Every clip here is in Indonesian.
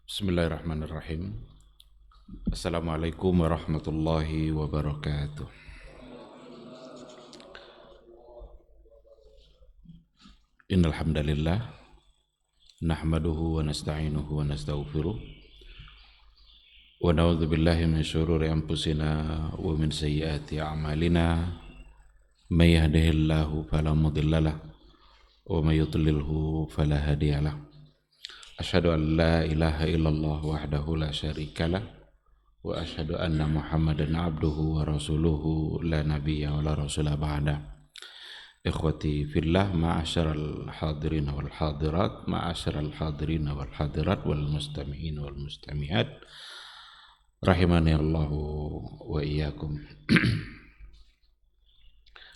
Bismillahirrahmanirrahim. Assalamualaikum warahmatullahi wabarakatuh. Innal hamdalillah nahmaduhu wa nasta'inuhu wa nastaghfiruh wa na'udzu billahi min syururi anfusina wa min sayyiati a'malina may yahdihillahu fala mudhillalah wa may yudlilhu fala hadiyalah. Asyhadu an la ilaha illallah wahdahu la syarikalah wa asyhadu anna Muhammadan abduhu wa rasuluhu la nabiyya wa la rasula ba'da. Ikhwati fillah, ma'asyaral hadirin wal hadirat, ma'asyaral hadirin wal hadirat wal mustami'in wal mustami'at, rahimani Allahu wa iyyakum.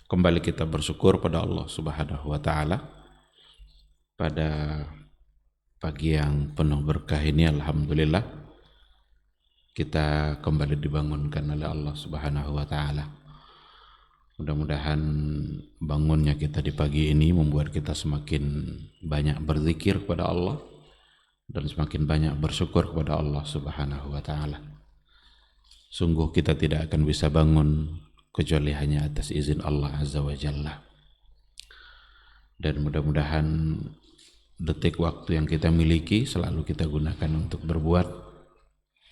Kembali kita bersyukur pada Allah Subhanahu wa taala pada pagi yang penuh berkah ini. Alhamdulillah kita kembali dibangunkan oleh Allah Subhanahu wa taala. Mudah-mudahan bangunnya kita di pagi ini membuat kita semakin banyak berzikir kepada Allah dan semakin banyak bersyukur kepada Allah Subhanahu wa taala. Sungguh kita tidak akan bisa bangun kecuali hanya atas izin Allah Azza wa Jalla. Dan mudah-mudahan detik waktu yang kita miliki selalu kita gunakan untuk berbuat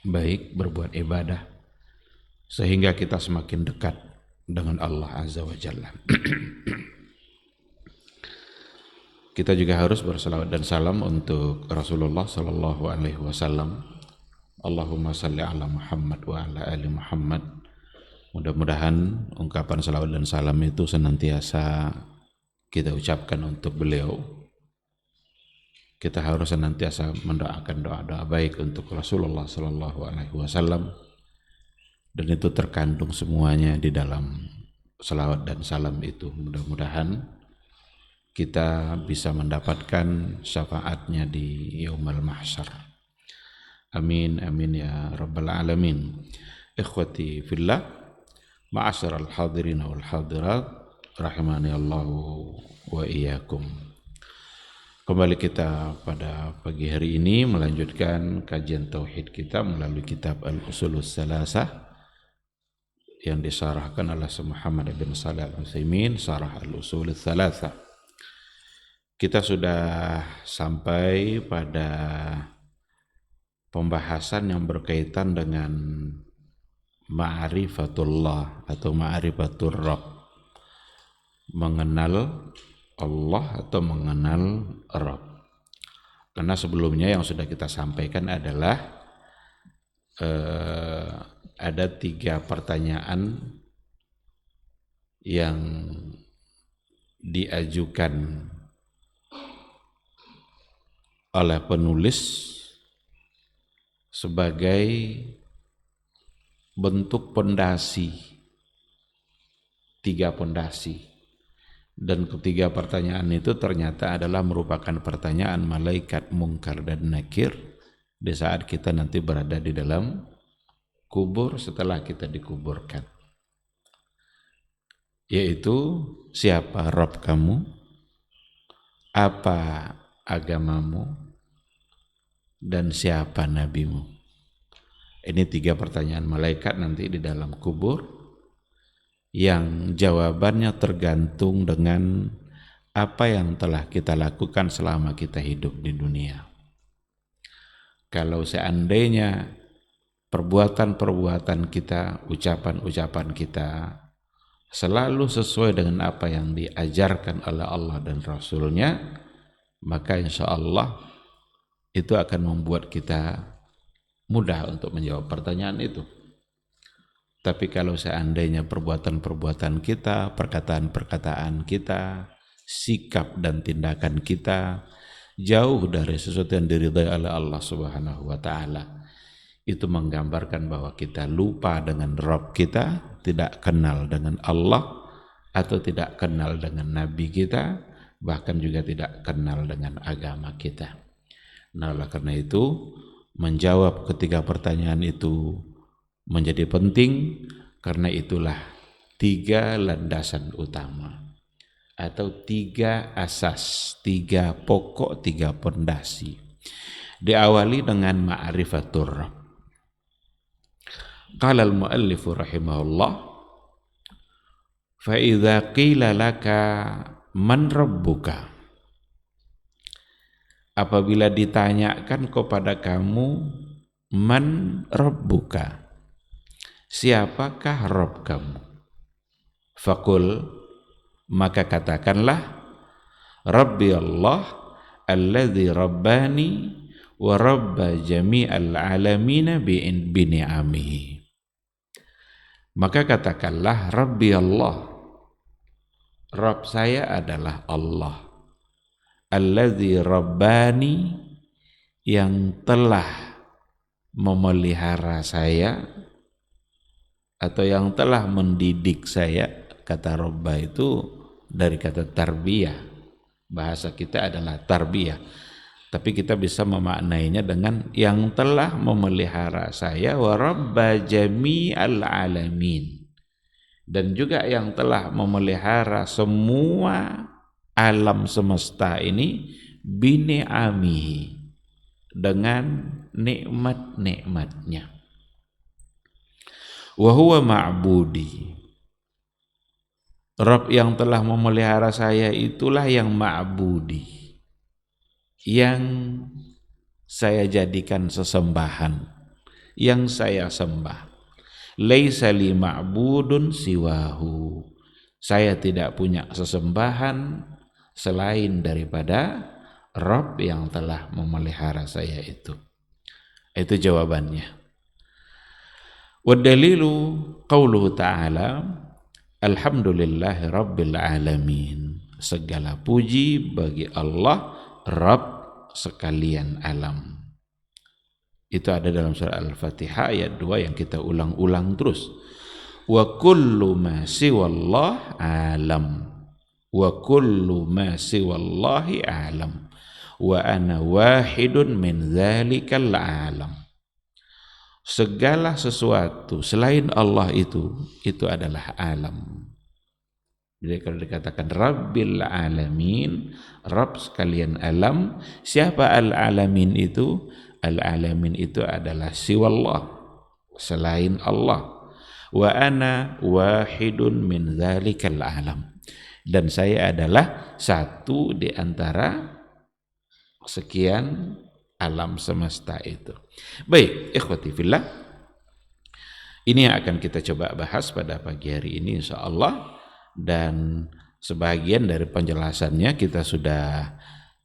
baik, berbuat ibadah, sehingga kita semakin dekat dengan Allah Azza wa Jalla. Kita juga harus bersalawat dan salam untuk Rasulullah sallallahu alaihi wasallam. Allahumma salli ala Muhammad wa ala ali Muhammad. Mudah-mudahan ungkapan salawat dan salam itu senantiasa kita ucapkan untuk beliau. Kita harus senantiasa mendoakan doa-doa baik untuk Rasulullah sallallahu alaihi wasallam. Dan itu terkandung semuanya di dalam salawat dan salam itu. Mudah-mudahan kita bisa mendapatkan syafaatnya di yaumul mahsyar. Amin amin ya rabbal alamin. Ikhwati fillah, ma'asyaral hadirin wal hadirat, rahimani Allahu wa iyyakum. Kembali kita pada pagi hari ini melanjutkan kajian tauhid kita melalui kitab Al-Usulus Salasah yang disarahkan oleh Muhammad bin Shalih Al-Utsaimin, Syarah Al-Usul Tsalatsah. Kita sudah sampai pada pembahasan yang berkaitan dengan ma'rifatullah atau ma'rifatur Rabb, mengenal Allah atau mengenal Rabb. Karena sebelumnya yang sudah kita sampaikan adalah ada 3 pertanyaan yang diajukan oleh penulis sebagai bentuk pondasi, 3 pondasi. Dan ketiga pertanyaan itu ternyata adalah merupakan pertanyaan malaikat Munkar dan Nakir di saat kita nanti berada di dalam kubur setelah kita dikuburkan, yaitu siapa Rabb kamu, apa agamamu, dan siapa nabimu. Ini 3 pertanyaan malaikat nanti di dalam kubur yang jawabannya tergantung dengan apa yang telah kita lakukan selama kita hidup di dunia. Kalau seandainya perbuatan-perbuatan kita, ucapan-ucapan kita selalu sesuai dengan apa yang diajarkan oleh Allah dan Rasulnya, maka insya Allah itu akan membuat kita mudah untuk menjawab pertanyaan itu. Tapi kalau seandainya perbuatan-perbuatan kita, perkataan-perkataan kita, sikap dan tindakan kita jauh dari sesuatu yang diridhai oleh Allah Subhanahu wa taala, itu menggambarkan bahwa kita lupa dengan Rabb kita, tidak kenal dengan Allah, atau tidak kenal dengan Nabi kita, bahkan juga tidak kenal dengan agama kita. Nah, oleh karena itu, menjawab ketiga pertanyaan itu menjadi penting, karena itulah 3 landasan utama, atau 3 asas, 3 pokok, 3 pondasi Diawali dengan ma'rifatur Rabb. Qala al-muallif rahimahullah, fa idza qila laka man rabbuka, apabila ditanyakan kepada kamu, man rabbuka, siapakah Rabb kamu? Faqul, maka katakanlah, Rabbi Allah alladzi rabbani wa rabba jami'al alamina bi ni'amihi. Maka katakanlah, Rabbi Allah, Rabb saya adalah Allah, alladzi rabbani, yang telah memelihara saya atau yang telah mendidik saya. Kata Rabba itu dari kata tarbiyah. Bahasa kita adalah tarbiyah. Tapi kita bisa memaknainya dengan yang telah memelihara saya, wa rabba jami'al alamin, dan juga yang telah memelihara semua alam semesta ini, bini'amihi, dengan nikmat-nikmatnya. Wa huwa ma'budi, Rabb yang telah memelihara saya itulah yang ma'budi, yang saya jadikan sesembahan, yang saya sembah. Laisa li ma'budun siwahu, saya tidak punya sesembahan selain daripada Rabb yang telah memelihara saya itu. Itu jawabannya. Wa dalilu qauluhu ta'ala, alhamdulillahi rabbil alamin, segala puji bagi Allah, Rabb sekalian alam. Itu ada dalam surah Al-Fatihah ayat 2 yang kita ulang-ulang terus. Wa kullu ma siwallah alam, wa kullu ma siwallahi alam, wa ana wahidun min dzalikal alam. Segala sesuatu selain Allah itu adalah alam. Jadi kalau dikatakan Rabbil alamin, Rabb sekalian alam, siapa al-alamin itu? Al-alamin itu adalah siwallah, selain Allah. Wa ana wahidun min dzalikal alam, dan saya adalah satu di antara sekian alam semesta itu. Baik, ikhwati fillah, ini yang akan kita coba bahas pada pagi hari ini insyaallah, dan sebagian dari penjelasannya kita sudah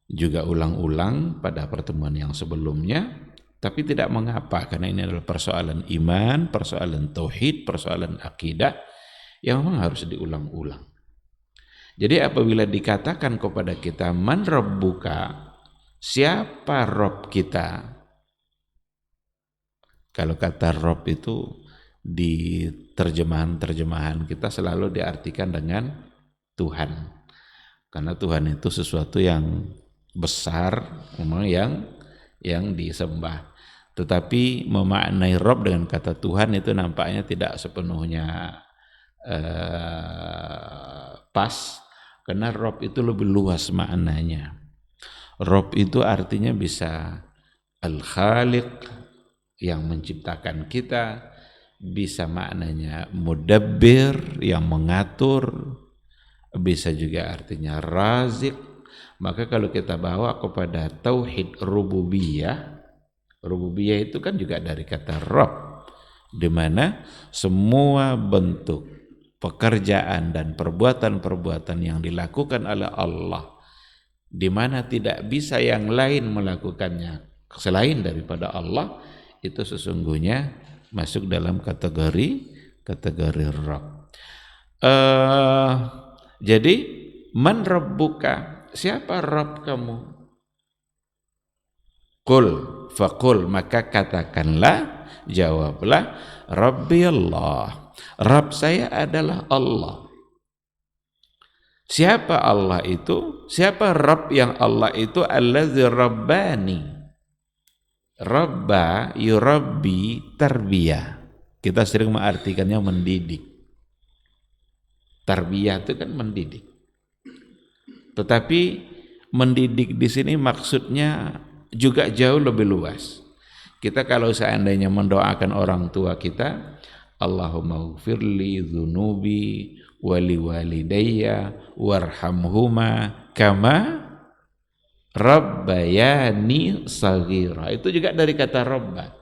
juga ulang-ulang pada pertemuan yang sebelumnya, tapi tidak mengapa karena ini adalah persoalan iman, persoalan tauhid, persoalan akidah yang memang harus diulang-ulang. Jadi apabila dikatakan kepada kita man rabbuka, siapa Rabb kita? Kalau kata Rabb itu di terjemahan kita selalu diartikan dengan Tuhan. Karena Tuhan itu sesuatu yang besar, memang yang disembah. Tetapi memaknai Rabb dengan kata Tuhan itu nampaknya tidak sepenuhnya pas, karena Rabb itu lebih luas maknanya. Rabb itu artinya bisa Al-Khaliq, yang menciptakan kita, bisa maknanya Mudabbir, yang mengatur, bisa juga artinya Razik. Maka kalau kita bawa kepada tauhid rububiyah, rububiyah itu kan juga dari kata Rabb, di mana semua bentuk pekerjaan dan perbuatan-perbuatan yang dilakukan oleh Allah, di mana tidak bisa yang lain melakukannya selain daripada Allah, itu sesungguhnya masuk dalam kategori Rabb. Jadi man rabbuka, siapa Rabb kamu? Qul, faqul, maka katakanlah, jawablah, Rabbi Allah, Rabb saya adalah Allah. Siapa Allah itu? Siapa Rabb yang Allah itu? Allazi rabbani. Rabba yurabbi tarbiyah. Kita sering mengartikannya mendidik. Tarbiyah itu kan mendidik. Tetapi mendidik di sini maksudnya juga jauh lebih luas. Kita kalau seandainya mendoakan orang tua kita, Allahumma ghfirli dzunubi wali walidayya warhamhuma kama rabbayani saghira. Itu juga dari kata rabba.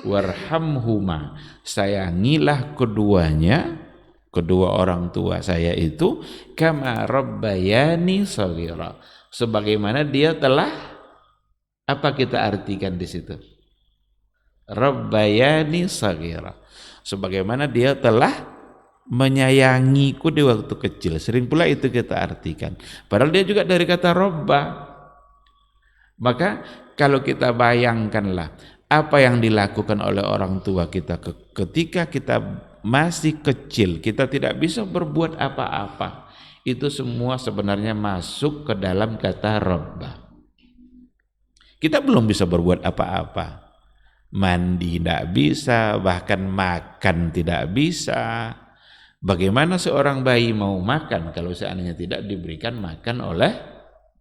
Warhamhuma, sayangilah keduanya, kedua orang tua saya itu, kama rabbayani saghira, sebagaimana dia telah, apa kita artikan di situ? Rabbayani saghira, sebagaimana dia telah menyayangiku di waktu kecil. Sering pula itu kita artikan. Padahal dia juga dari kata robba. Maka kalau kita bayangkanlah apa yang dilakukan oleh orang tua kita ketika kita masih kecil, kita tidak bisa berbuat apa-apa. Itu semua sebenarnya masuk ke dalam kata robba. Kita belum bisa berbuat apa-apa. Mandi tidak bisa, bahkan makan tidak bisa. Bagaimana seorang bayi mau makan kalau seandainya tidak diberikan makan oleh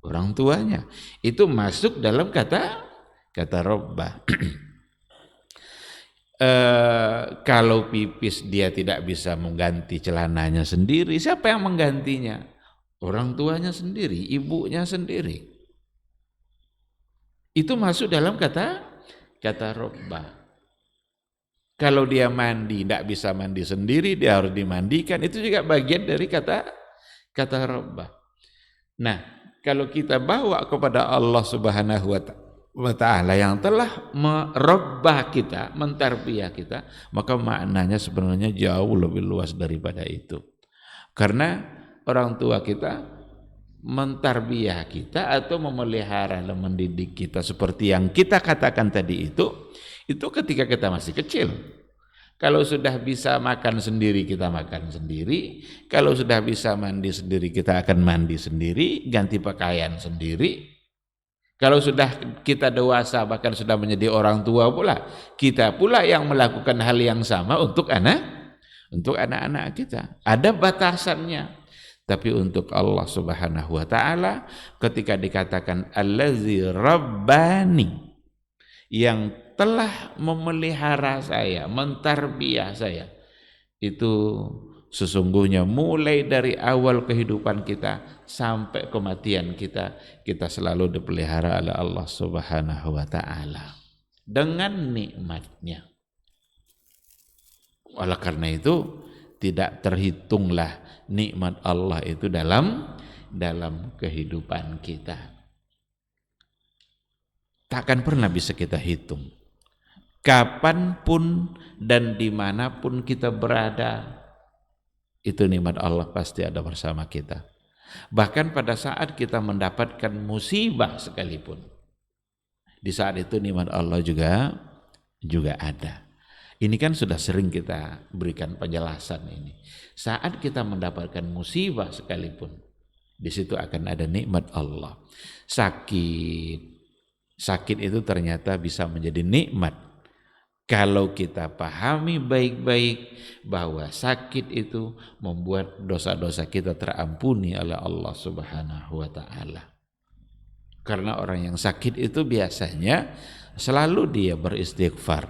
orang tuanya? Itu masuk dalam kata robba. Kalau pipis dia tidak bisa mengganti celananya sendiri, siapa yang menggantinya? Orang tuanya sendiri, ibunya sendiri. Itu masuk dalam kata robba. Kalau dia mandi tidak bisa mandi sendiri, dia harus dimandikan, itu juga bagian dari kata robba. Nah, kalau kita bawa kepada Allah Subhanahu wa ta'ala yang telah merubah kita, mentarbiyah kita, maka maknanya sebenarnya jauh lebih luas daripada itu. Karena orang tua kita mentarbiyah kita atau memelihara dan mendidik kita seperti yang kita katakan tadi itu ketika kita masih kecil. Kalau sudah bisa makan sendiri, kita makan sendiri. Kalau sudah bisa mandi sendiri, kita akan mandi sendiri, ganti pakaian sendiri. Kalau sudah kita dewasa, bahkan sudah menjadi orang tua pula, kita pula yang melakukan hal yang sama untuk anak-anak kita. Ada batasannya. Tapi untuk Allah Subhanahu wa ta'ala, ketika dikatakan allazi rabbani, yang telah memelihara saya, mentarbiyah saya, itu sesungguhnya mulai dari awal kehidupan kita sampai kematian kita, kita selalu dipelihara oleh Allah Subhanahu wa ta'ala dengan nikmatnya. Oleh karena itu tidak terhitunglah nikmat Allah itu dalam kehidupan kita. Takkan pernah bisa kita hitung. Kapanpun dan dimanapun kita berada, itu nikmat Allah pasti ada bersama kita. Bahkan pada saat kita mendapatkan musibah sekalipun, di saat itu nikmat Allah juga ada. Ini kan sudah sering kita berikan penjelasan ini. Saat kita mendapatkan musibah sekalipun, di situ akan ada nikmat Allah. Sakit itu ternyata bisa menjadi nikmat. Kalau kita pahami baik-baik bahwa sakit itu membuat dosa-dosa kita terampuni oleh Allah Subhanahu wa ta'ala. Karena orang yang sakit itu biasanya selalu dia beristighfar.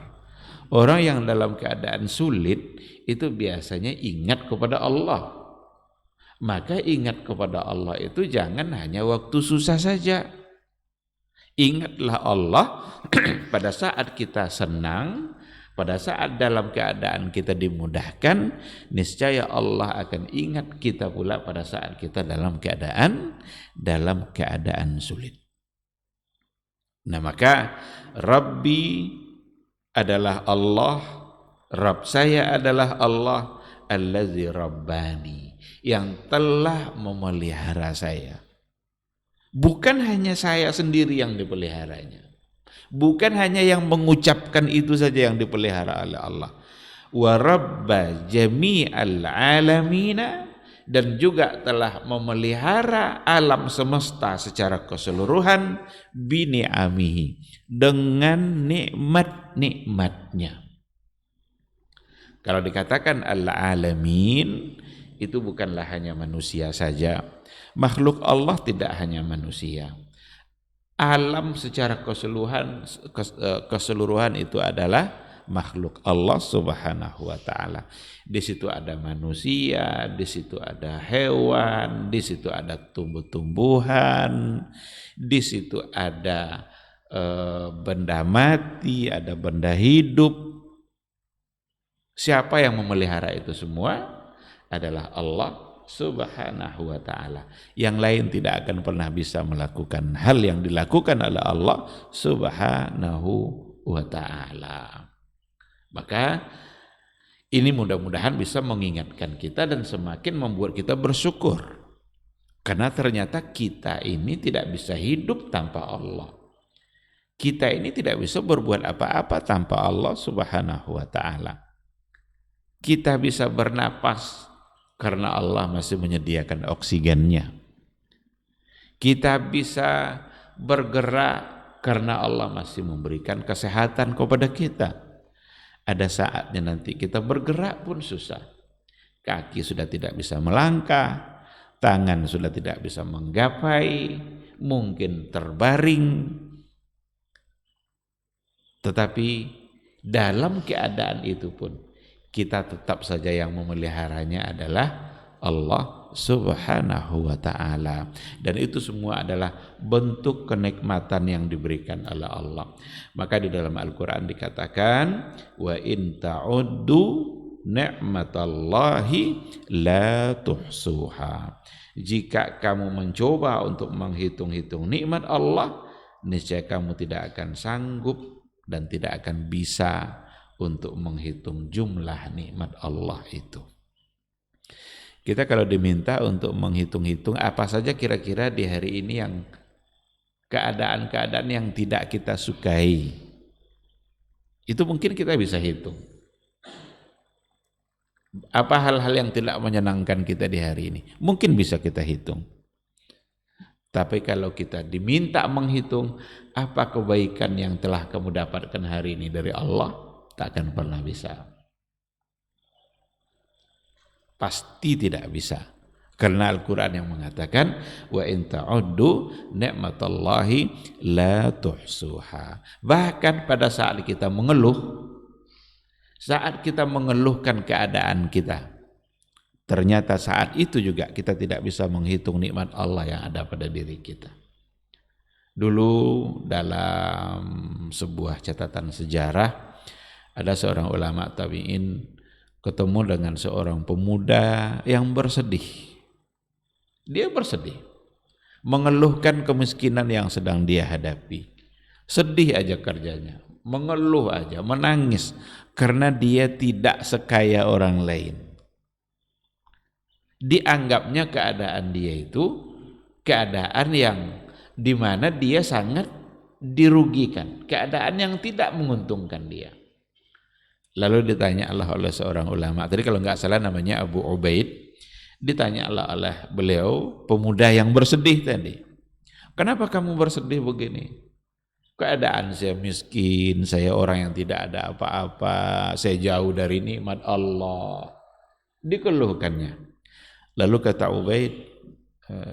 Orang yang dalam keadaan sulit itu biasanya ingat kepada Allah. Maka ingat kepada Allah itu jangan hanya waktu susah saja. Ingatlah Allah pada saat kita senang, pada saat dalam keadaan kita dimudahkan, niscaya Allah akan ingat kita pula pada saat kita dalam keadaan sulit. Nah, maka Rabbi adalah Allah, Rabb saya adalah Allah, allazi rabbani, yang telah memelihara saya. Bukan hanya saya sendiri yang dipeliharanya. Bukan hanya yang mengucapkan itu saja yang dipelihara oleh Allah. Wa rabba jami'al alamina, dan juga telah memelihara alam semesta secara keseluruhan bini'amihi, dengan nikmat-nikmatnya. Kalau dikatakan al-alamin, itu bukanlah hanya manusia saja. Makhluk Allah tidak hanya manusia. Alam secara keseluruhan itu adalah makhluk Allah Subhanahu wa taala. Di situ ada manusia, di situ ada hewan, di situ ada tumbuh-tumbuhan, di situ ada benda mati, ada benda hidup. Siapa yang memelihara itu semua? Adalah Allah Subhanahu wa taala. Yang lain tidak akan pernah bisa melakukan hal yang dilakukan oleh Allah Subhanahu wa taala. Maka ini mudah-mudahan bisa mengingatkan kita dan semakin membuat kita bersyukur. Karena ternyata kita ini tidak bisa hidup tanpa Allah. Kita ini tidak bisa berbuat apa-apa tanpa Allah Subhanahu wa taala. Kita bisa bernapas karena Allah masih menyediakan oksigennya. Kita bisa bergerak karena Allah masih memberikan kesehatan kepada kita. Ada saatnya nanti kita bergerak pun susah. Kaki sudah tidak bisa melangkah, tangan sudah tidak bisa menggapai, mungkin terbaring. Tetapi dalam keadaan itu pun kita tetap saja yang memeliharanya adalah Allah Subhanahu wa taala. Dan itu semua adalah bentuk kenikmatan yang diberikan oleh Allah. Maka di dalam Al-Qur'an dikatakan wa in ta'uddu ni'matallahi la tuhsuha. Jika kamu mencoba untuk menghitung-hitung nikmat Allah, niscaya kamu tidak akan sanggup dan tidak akan bisa untuk menghitung jumlah nikmat Allah itu. Kita kalau diminta untuk menghitung-hitung apa saja kira-kira di hari ini yang keadaan-keadaan yang tidak kita sukai, itu mungkin kita bisa hitung. Apa hal-hal yang tidak menyenangkan kita di hari ini, mungkin bisa kita hitung. Tapi kalau kita diminta menghitung apa kebaikan yang telah kamu dapatkan hari ini dari Allah, tak akan pernah bisa. Pasti tidak bisa. Karena Al-Quran yang mengatakan wa in ta'uddu ni'matallahi la tuhsuha. Bahkan pada saat kita mengeluh, saat kita mengeluhkan keadaan kita, ternyata saat itu juga kita tidak bisa menghitung nikmat Allah yang ada pada diri kita. Dulu dalam sebuah catatan sejarah, ada seorang ulama tabi'in ketemu dengan seorang pemuda yang bersedih. Dia bersedih, mengeluhkan kemiskinan yang sedang dia hadapi. Sedih aja kerjanya, mengeluh aja, menangis karena dia tidak sekaya orang lain. Dianggapnya keadaan dia itu keadaan yang dimana dia sangat dirugikan, keadaan yang tidak menguntungkan dia. Lalu ditanya Allah oleh seorang ulama, tadi kalau nggak salah namanya Abu Ubaid, ditanya Allah oleh beliau, pemuda yang bersedih tadi, kenapa kamu bersedih begini? Keadaan saya miskin, saya orang yang tidak ada apa-apa, saya jauh dari nikmat Allah. Dikeluhkannya. Lalu kata Ubaid,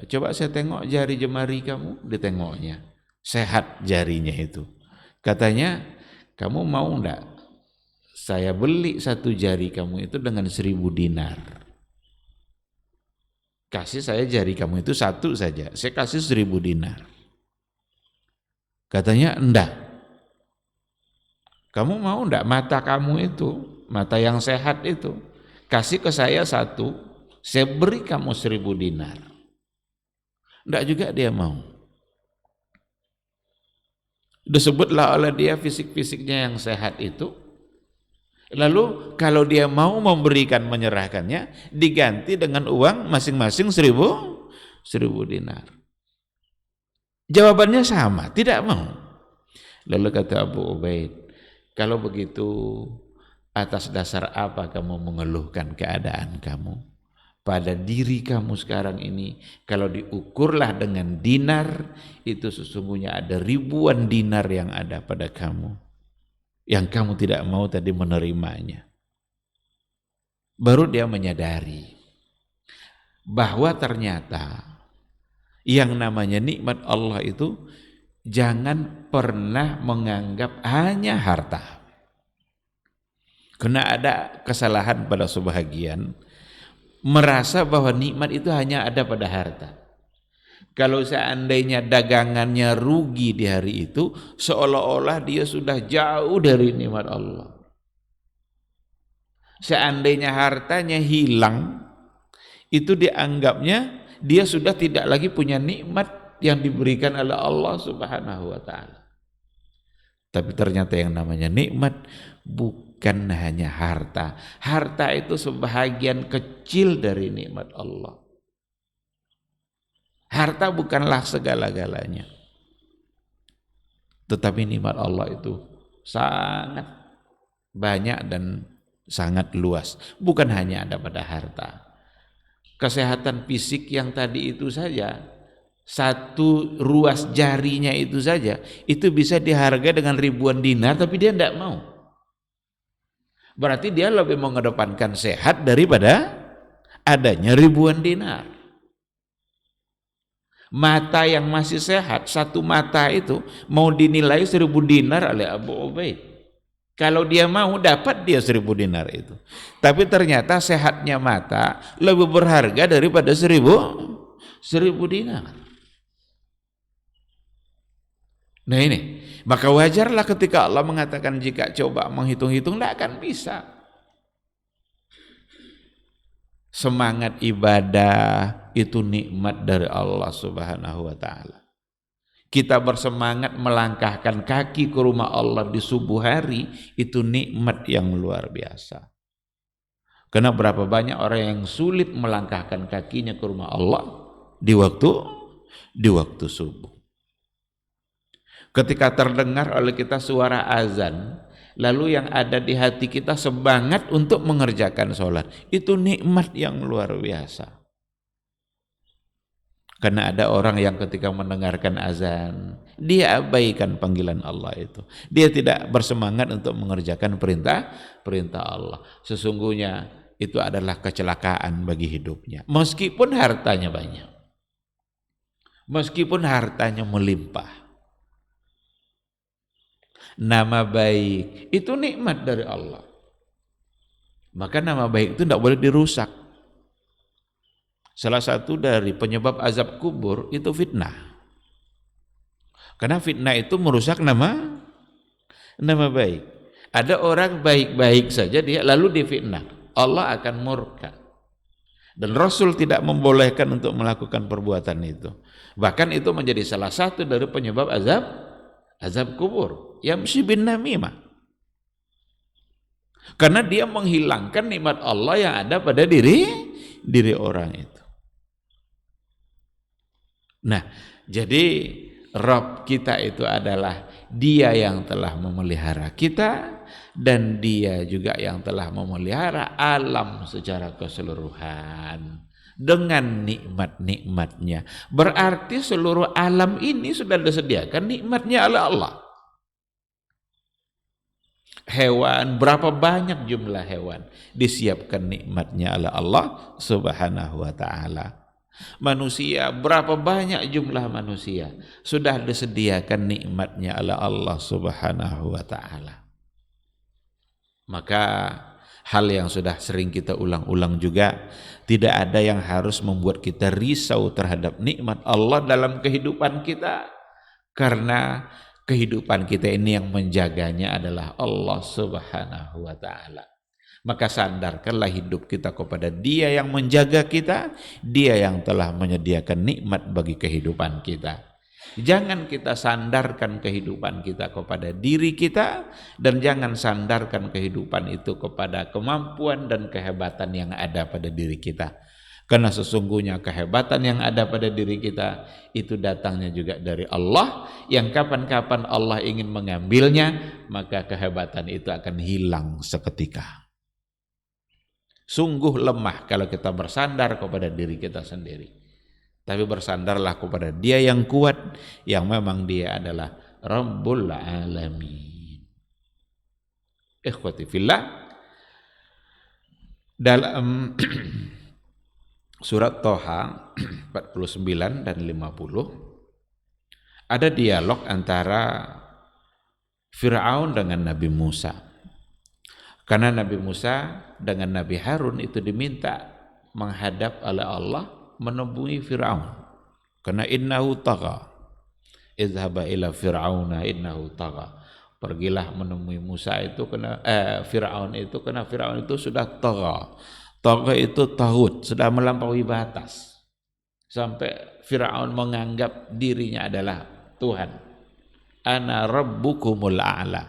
coba saya tengok jari jemari kamu, ditengoknya. Sehat jarinya itu. Katanya, kamu mau enggak saya beli satu jari kamu itu dengan 1.000 dinar? Kasih saya jari kamu itu satu saja, saya kasih 1.000 dinar. Katanya, enggak. Kamu mau enggak mata kamu itu, mata yang sehat itu, kasih ke saya satu, saya beri kamu 1.000 dinar. Enggak juga dia mau. Disebutlah oleh dia fisik-fisiknya yang sehat itu. Lalu kalau dia mau memberikan, menyerahkannya, diganti dengan uang masing-masing 1.000 dinar. Jawabannya sama, tidak mau. Lalu kata Abu Ubaid, kalau begitu atas dasar apa kamu mengeluhkan keadaan kamu? Pada diri kamu sekarang ini, kalau diukurlah dengan dinar, itu sesungguhnya ada ribuan dinar yang ada pada kamu, yang kamu tidak mau tadi menerimanya. Baru dia menyadari bahwa ternyata yang namanya nikmat Allah itu jangan pernah menganggap hanya harta. Karena ada kesalahan pada sebahagian merasa bahwa nikmat itu hanya ada pada harta. Kalau seandainya dagangannya rugi di hari itu, seolah-olah dia sudah jauh dari nikmat Allah. Seandainya hartanya hilang, itu dianggapnya dia sudah tidak lagi punya nikmat yang diberikan oleh Allah Subhanahu wa taala. Tapi ternyata yang namanya nikmat bukan hanya harta. Harta itu sebahagian kecil dari nikmat Allah. Harta bukanlah segala-galanya. Tetapi nikmat Allah itu sangat banyak dan sangat luas. Bukan hanya ada pada harta. Kesehatan fisik yang tadi itu saja, satu ruas jarinya itu saja, itu bisa dihargai dengan ribuan dinar, tapi dia tidak mau. Berarti dia lebih mengedepankan sehat daripada adanya ribuan dinar. Mata yang masih sehat, satu mata itu mau dinilai 1.000 dinar oleh Abu Ubaid. Kalau dia mau dapat dia 1.000 dinar itu. Tapi ternyata sehatnya mata lebih berharga daripada 1.000 dinar. Nah ini, maka wajarlah ketika Allah mengatakan jika coba menghitung-hitung tidak akan bisa. Semangat ibadah itu nikmat dari Allah Subhanahu wa taala. Kita bersemangat melangkahkan kaki ke rumah Allah di subuh hari itu nikmat yang luar biasa. Karena berapa banyak orang yang sulit melangkahkan kakinya ke rumah Allah di waktu subuh. Ketika terdengar oleh kita suara azan, lalu yang ada di hati kita semangat untuk mengerjakan sholat, itu nikmat yang luar biasa. Karena ada orang yang ketika mendengarkan azan, dia abaikan panggilan Allah itu. Dia tidak bersemangat untuk mengerjakan perintah Allah. Sesungguhnya itu adalah kecelakaan bagi hidupnya. Meskipun hartanya banyak. Meskipun hartanya melimpah. Nama baik itu nikmat dari Allah. Maka nama baik itu tidak boleh dirusak. Salah satu dari penyebab azab kubur itu fitnah. Karena fitnah itu merusak nama baik. Ada orang baik-baik saja dia lalu difitnah. Allah akan murka. Dan Rasul tidak membolehkan untuk melakukan perbuatan itu. Bahkan itu menjadi salah satu dari penyebab azab kubur. Yamshi bin namimah. Karena dia menghilangkan nikmat Allah yang ada pada diri orang itu. Nah, jadi Rabb kita itu adalah Dia yang telah memelihara kita dan Dia juga yang telah memelihara alam secara keseluruhan dengan nikmat-nikmatnya. Berarti seluruh alam ini sudah disediakan nikmatnya oleh Allah. Hewan, berapa banyak jumlah hewan disiapkan nikmatnya oleh Allah Subhanahu wa taala. Manusia, berapa banyak jumlah manusia sudah disediakan nikmatnya oleh Allah Subhanahu wa taala. Maka hal yang sudah sering kita ulang-ulang juga, tidak ada yang harus membuat kita risau terhadap nikmat Allah dalam kehidupan kita, karena kehidupan kita ini yang menjaganya adalah Allah Subhanahu wa taala. Maka sandarkanlah hidup kita kepada Dia yang menjaga kita, Dia yang telah menyediakan nikmat bagi kehidupan kita. Jangan kita sandarkan kehidupan kita kepada diri kita, dan jangan sandarkan kehidupan itu kepada kemampuan dan kehebatan yang ada pada diri kita. Karena sesungguhnya kehebatan yang ada pada diri kita itu datangnya juga dari Allah, yang kapan-kapan Allah ingin mengambilnya, maka kehebatan itu akan hilang seketika. Sungguh lemah kalau kita bersandar kepada diri kita sendiri. Tapi bersandarlah kepada Dia yang kuat, yang memang Dia adalah Rabbul Alamin. Ikhwati fillah, dalam surat Toha 49 dan 50, ada dialog antara Fir'aun dengan Nabi Musa. Karena Nabi Musa dengan Nabi Harun itu diminta menghadap oleh Allah menemui Fir'aun. Karena innahu tagha. Idhaba ila Fir'auna innahu tagha. Pergilah menemui Musa itu Fir'aun itu karena Fir'aun itu sudah tagha. Tagha itu taghut, sudah melampaui batas. Sampai Fir'aun menganggap dirinya adalah Tuhan. Ana rabbukumul a'la.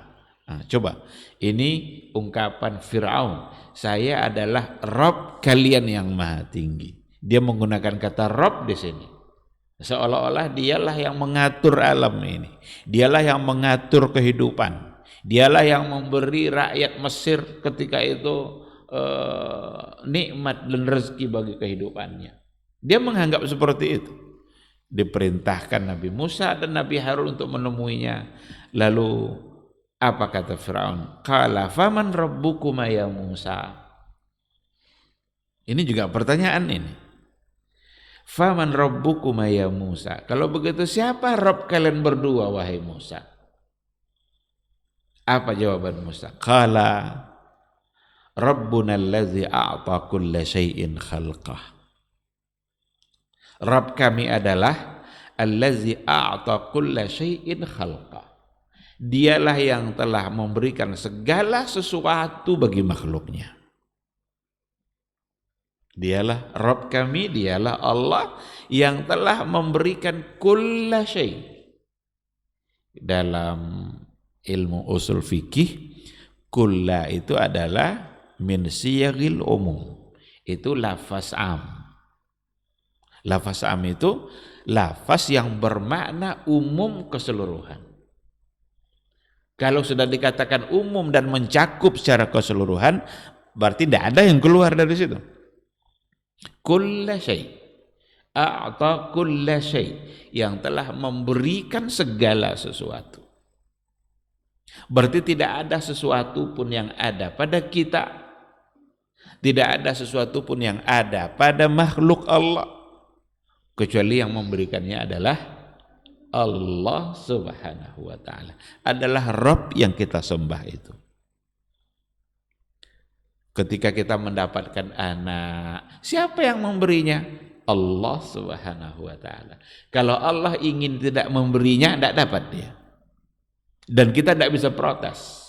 Nah, coba, ini ungkapan Fir'aun. Saya adalah Rabb kalian yang maha tinggi. Dia menggunakan kata Rabb di sini. Seolah-olah dialah yang mengatur alam ini. Dialah yang mengatur kehidupan. Dialah yang memberi rakyat Mesir ketika itu nikmat dan rezeki bagi kehidupannya. Dia menganggap seperti itu. Diperintahkan Nabi Musa dan Nabi Harun untuk menemuinya. Lalu apa kata Fir'aun? Qala faman rabbukuma ya Musa? Ini juga pertanyaan ini. Faman rabbukuma ya Musa? Kalau begitu siapa Rabb kalian berdua wahai Musa? Apa jawaban Musa? Qala Rabbuna allazi a'ta kulla syai'in khalqah. Rabb kami adalah allazi a'ta kulla syai'in khalqah. Dialah yang telah memberikan segala sesuatu bagi makhluknya. Dialah Rabb kami, dialah Allah yang telah memberikan kulla syai'. Dalam ilmu usul fikih, kulla itu adalah min siyagil umum. Itu lafaz am. Lafaz am itu lafaz yang bermakna umum keseluruhan. Kalau sudah dikatakan umum dan mencakup secara keseluruhan, berarti tidak ada yang keluar dari situ. Kulla syai', a'ta kulla syai', yang telah memberikan segala sesuatu. Berarti tidak ada sesuatu pun yang ada pada kita, tidak ada sesuatu pun yang ada pada makhluk Allah, kecuali yang memberikannya adalah Allah subhanahu wa ta'ala. Adalah Rabb yang kita sembah itu. Ketika kita mendapatkan anak, siapa yang memberinya? Allah subhanahu wa ta'ala. Kalau Allah ingin tidak memberinya, tidak dapat dia. Dan kita tidak bisa protes.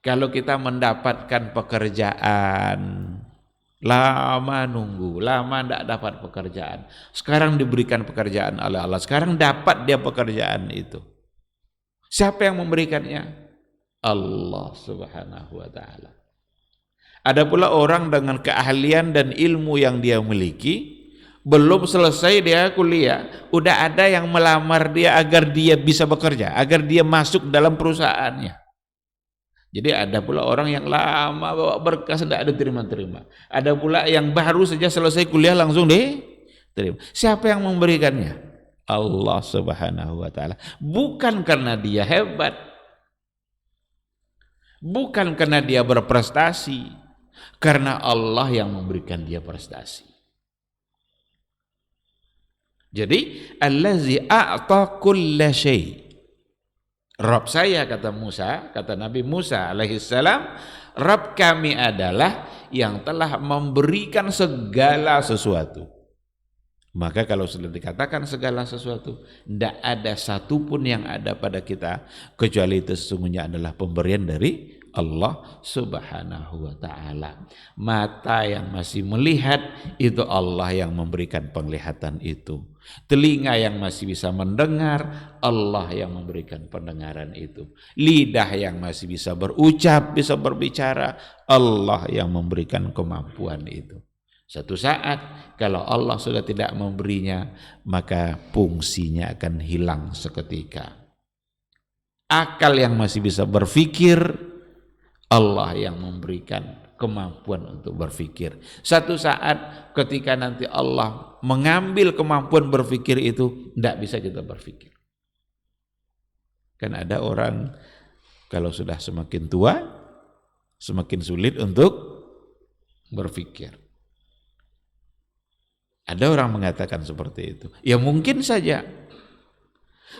Kalau kita mendapatkan pekerjaan, lama nunggu, lama tidak dapat pekerjaan. Sekarang diberikan pekerjaan oleh Allah, sekarang dapat dia pekerjaan itu. Siapa yang memberikannya? Allah subhanahu wa ta'ala. Ada pula orang dengan keahlian dan ilmu yang dia miliki, belum selesai dia kuliah, udah ada yang melamar dia agar dia bisa bekerja, agar dia masuk dalam perusahaannya. Jadi ada pula orang yang lama bawa berkas tidak ada terima-terima. Ada pula yang baru saja selesai kuliah langsung diterima. Siapa yang memberikannya? Allah subhanahu wa ta'ala. Bukan karena dia hebat, bukan karena dia berprestasi, karena Allah yang memberikan dia prestasi. Jadi allazi a'ta kulla syai'. Rabb saya, kata Musa, kata Nabi Musa alaihissalam, Rabb kami adalah yang telah memberikan segala sesuatu. Maka kalau sudah dikatakan segala sesuatu, tidak ada satupun yang ada pada kita kecuali itu sesungguhnya adalah pemberian dari Allah subhanahu wa ta'ala. Mata yang masih melihat, itu Allah yang memberikan penglihatan itu. Telinga yang masih bisa mendengar, Allah yang memberikan pendengaran itu. Lidah yang masih bisa berucap, bisa berbicara, Allah yang memberikan kemampuan itu. Satu saat kalau Allah sudah tidak memberinya, maka fungsinya akan hilang seketika. Akal yang masih bisa berpikir, Allah yang memberikan kemampuan untuk berpikir. Satu saat ketika nanti Allah mengambil kemampuan berpikir itu, tidak bisa kita berpikir. Kan ada orang kalau sudah semakin tua, semakin sulit untuk berpikir. Ada orang mengatakan seperti itu. Ya mungkin saja.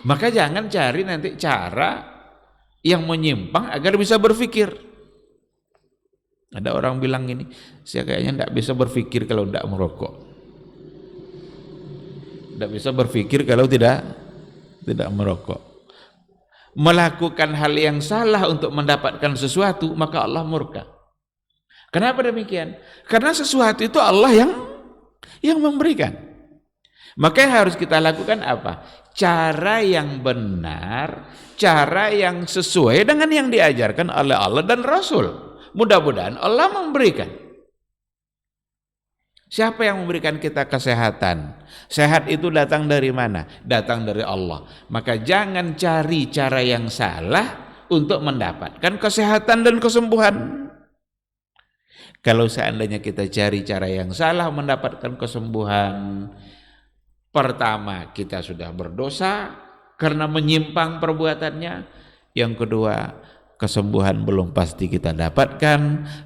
Maka jangan cari nanti cara yang menyimpang agar bisa berpikir. Ada orang bilang gini, saya kayaknya tidak bisa berpikir kalau tidak merokok. Tidak bisa berpikir kalau tidak merokok. Melakukan hal yang salah untuk mendapatkan sesuatu, maka Allah murka. Kenapa demikian? Karena sesuatu itu Allah yang memberikan. Maka yang harus kita lakukan apa? Cara yang benar, cara yang sesuai dengan yang diajarkan oleh Allah dan Rasul. Mudah-mudahan Allah memberikan. Siapa yang memberikan kita kesehatan? Sehat itu datang dari mana? Datang dari Allah. Maka jangan cari cara yang salah untuk mendapatkan kesehatan dan kesembuhan. Kalau seandainya kita cari cara yang salah mendapatkan kesembuhan, pertama kita sudah berdosa karena menyimpang perbuatannya. Yang kedua, kesembuhan belum pasti kita dapatkan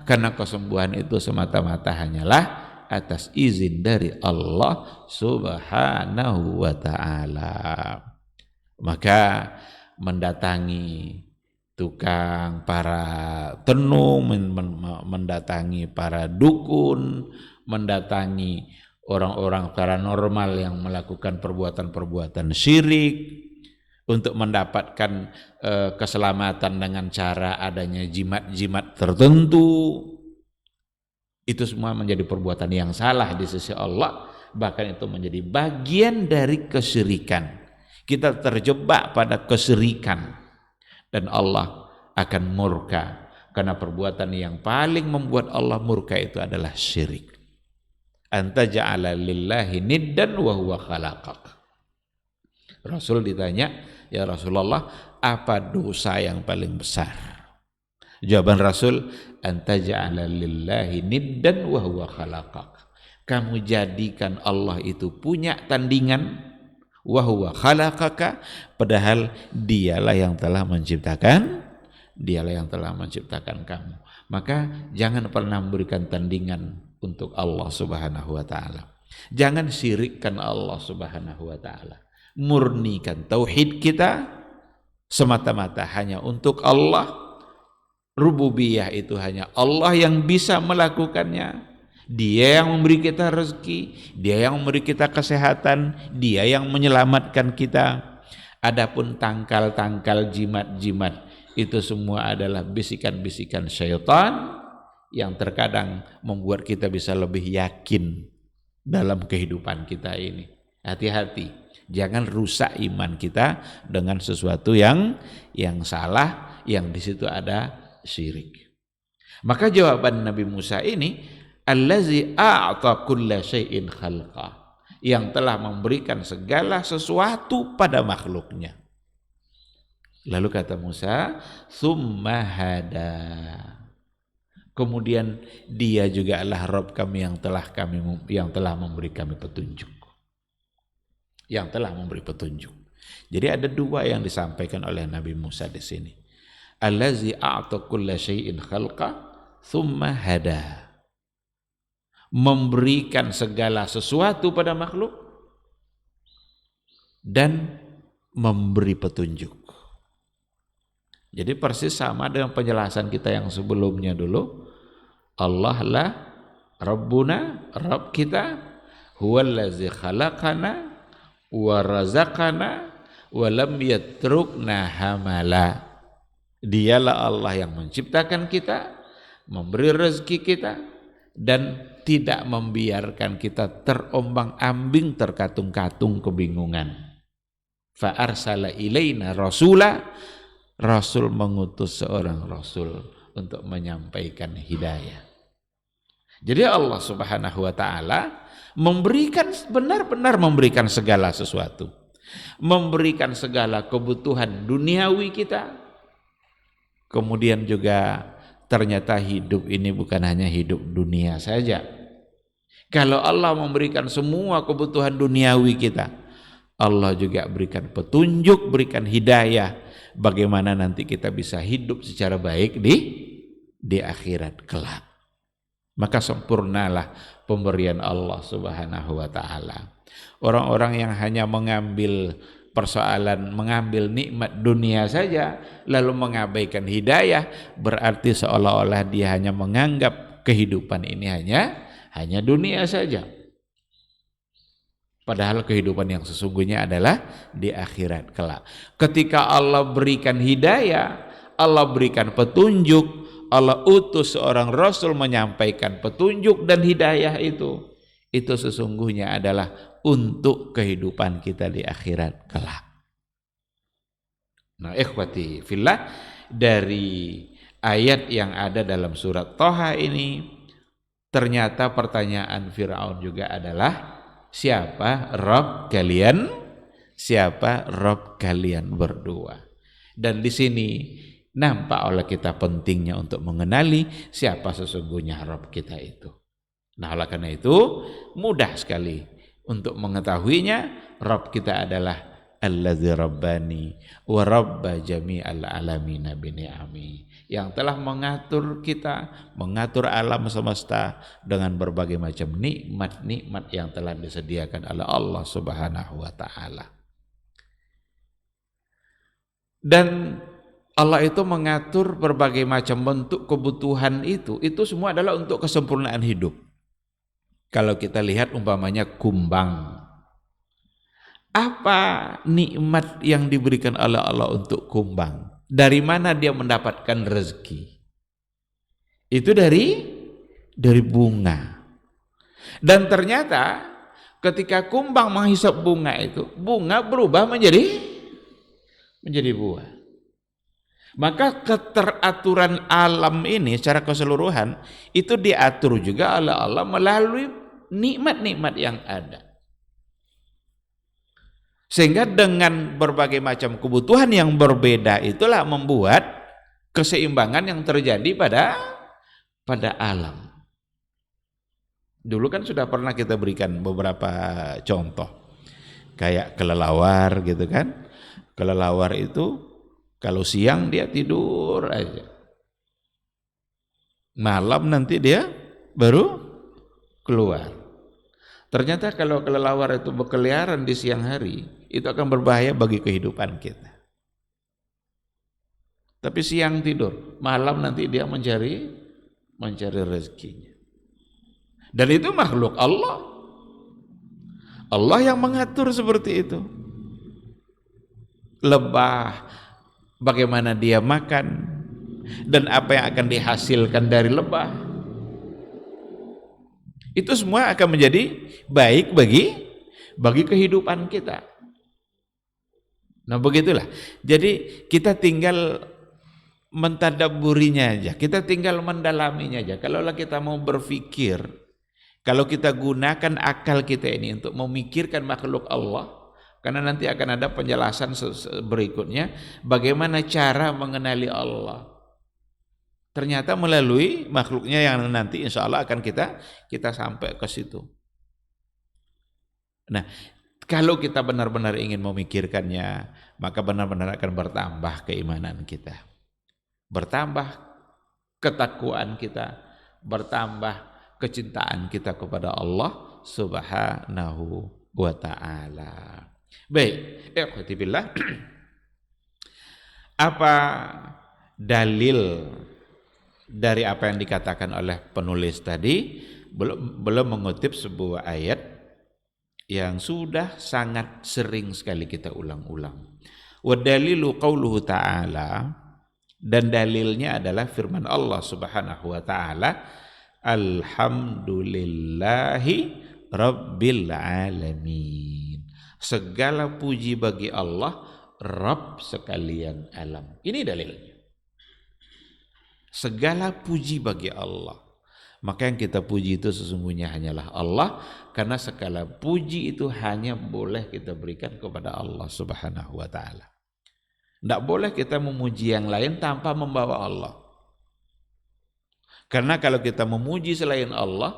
karena kesembuhan itu semata-mata hanyalah atas izin dari Allah Subhanahu wa ta'ala. Maka mendatangi tukang para tenung, mendatangi para dukun, mendatangi orang-orang paranormal yang melakukan perbuatan-perbuatan syirik untuk mendapatkan keselamatan dengan cara adanya jimat-jimat tertentu. Itu semua menjadi perbuatan yang salah di sisi Allah, bahkan itu menjadi bagian dari kesyirikan. Kita terjebak pada kesyirikan dan Allah akan murka, karena perbuatan yang paling membuat Allah murka itu adalah syirik. Anta ja'ala lillahi niddan wa huwa khalaqak. Rasul ditanya, ya Rasulullah, apa dosa yang paling besar? Jawaban Rasul, anta ja'ala lillahi niddan wa huwa khalaqak. Kamu jadikan Allah itu punya tandingan, wa huwa khalaqaka, padahal dialah yang telah menciptakan, kamu. Maka jangan pernah memberikan tandingan untuk Allah Subhanahu wa ta'ala. Jangan syirikkan Allah Subhanahu wa ta'ala. Murnikan tauhid kita semata-mata hanya untuk Allah. Rububiyah itu hanya Allah yang bisa melakukannya. Dia yang memberi kita rezeki, Dia yang memberi kita kesehatan, Dia yang menyelamatkan kita. Adapun tangkal-tangkal, jimat-jimat, itu semua adalah bisikan-bisikan syaitan yang terkadang membuat kita bisa lebih yakin dalam kehidupan kita ini. Hati-hati, jangan rusak iman kita dengan sesuatu yang salah, yang di situ ada syirik. Maka jawaban Nabi Musa ini, allazi a'ta kulla syai'in khalqa, yang telah memberikan segala sesuatu pada makhluknya. Lalu kata Musa, summa hada, kemudian Dia juga adalah Rabb kami yang telah memberi kami petunjuk. Yang telah memberi petunjuk. Jadi ada dua yang disampaikan oleh Nabi Musa di sini. Allazi a'ta kulla syai'in khalqa thumma hada, memberikan segala sesuatu pada makhluk dan memberi petunjuk. Jadi persis sama dengan penjelasan kita yang sebelumnya dulu. Allah lah Rabbuna, Rabb kita, huwallazi khalaqana wa razaqana wa lam yatrukna hamala. Dialah Allah yang menciptakan kita, memberi rezeki kita, dan tidak membiarkan kita terombang-ambing, terkatung-katung kebingungan. Fa arsala ilaina rasula, Rasul mengutus seorang Rasul untuk menyampaikan hidayah. Jadi Allah Subhanahu wa ta'ala memberikan, benar-benar memberikan segala sesuatu. Memberikan segala kebutuhan duniawi kita. Kemudian juga ternyata hidup ini bukan hanya hidup dunia saja. Kalau Allah memberikan semua kebutuhan duniawi kita, Allah juga berikan petunjuk, berikan hidayah, bagaimana nanti kita bisa hidup secara baik di akhirat kelak. maka sempurnalah pemberian Allah Subhanahu wa taala. Orang-orang yang hanya mengambil persoalan, mengambil nikmat dunia saja lalu mengabaikan hidayah, berarti seolah-olah dia hanya menganggap kehidupan ini hanya dunia saja. Padahal kehidupan yang sesungguhnya adalah di akhirat kelak. Ketika Allah berikan hidayah, Allah berikan petunjuk, Allah utus seorang rasul menyampaikan petunjuk dan hidayah itu sesungguhnya adalah untuk kehidupan kita di akhirat kelak. Nah, ikhwati fillah, dari ayat yang ada dalam surat Thaha ini ternyata pertanyaan Firaun juga adalah siapa Rabb kalian? Siapa Rabb kalian berdua? Dan di sini nampak oleh kita pentingnya untuk mengenali siapa sesungguhnya Rabb kita itu. Nah, oleh karena itu mudah sekali untuk mengetahuinya. Rabb kita adalah Allazi Rabbani wa Rabba jami'al alamina bini'ami, yang telah mengatur kita, mengatur alam semesta dengan berbagai macam nikmat-nikmat yang telah disediakan oleh Allah Subhanahu wa taala. Dan Allah itu mengatur berbagai macam bentuk kebutuhan itu semua adalah untuk kesempurnaan hidup. Kalau kita lihat umpamanya kumbang, apa nikmat yang diberikan oleh Allah untuk kumbang? Dari mana dia mendapatkan rezeki? Itu dari bunga. Dan ternyata ketika kumbang menghisap bunga itu, bunga berubah menjadi buah. Maka keteraturan alam ini secara keseluruhan itu diatur juga oleh Allah melalui nikmat-nikmat yang ada. Sehingga dengan berbagai macam kebutuhan yang berbeda itulah membuat keseimbangan yang terjadi pada alam. Dulu kan sudah pernah kita berikan beberapa contoh. Kayak kelelawar gitu kan. Kelelawar itu kalau siang dia tidur aja. Malam nanti dia baru keluar. Ternyata kalau kelelawar itu berkeliaran di siang hari, itu akan berbahaya bagi kehidupan kita. Tapi siang tidur, malam nanti dia mencari rezekinya. Dan itu makhluk Allah. Allah yang mengatur seperti itu. Lebah, bagaimana dia makan, dan apa yang akan dihasilkan dari lebah. Itu semua akan menjadi baik bagi kehidupan kita. Nah, begitulah. Jadi kita tinggal mentadabburinya aja, kita tinggal mendalaminya aja. Kalau kita mau berpikir, kalau kita gunakan akal kita ini untuk memikirkan makhluk Allah, karena nanti akan ada penjelasan berikutnya bagaimana cara mengenali Allah. Ternyata melalui makhluknya yang nanti insya Allah akan kita sampai ke situ. Nah, kalau kita benar-benar ingin memikirkannya, maka benar-benar akan bertambah keimanan kita, bertambah ketakwaan kita, bertambah kecintaan kita kepada Allah Subhanahu wa ta'ala. Baik, ikhwati billah. Apa dalil dari apa yang dikatakan oleh penulis tadi? Belum mengutip sebuah ayat yang sudah sangat sering sekali kita ulang-ulang. Wa dalilu qauluhu ta'ala, dan dalilnya adalah firman Allah Subhanahu wa taala, alhamdulillahi rabbil alamin. Segala puji bagi Allah, Rabb sekalian alam. Ini dalilnya. Segala puji bagi Allah. Maka yang kita puji itu sesungguhnya hanyalah Allah, karena segala puji itu hanya boleh kita berikan kepada Allah Subhanahu wa taala. Tidak boleh kita memuji yang lain tanpa membawa Allah. Karena kalau kita memuji selain Allah,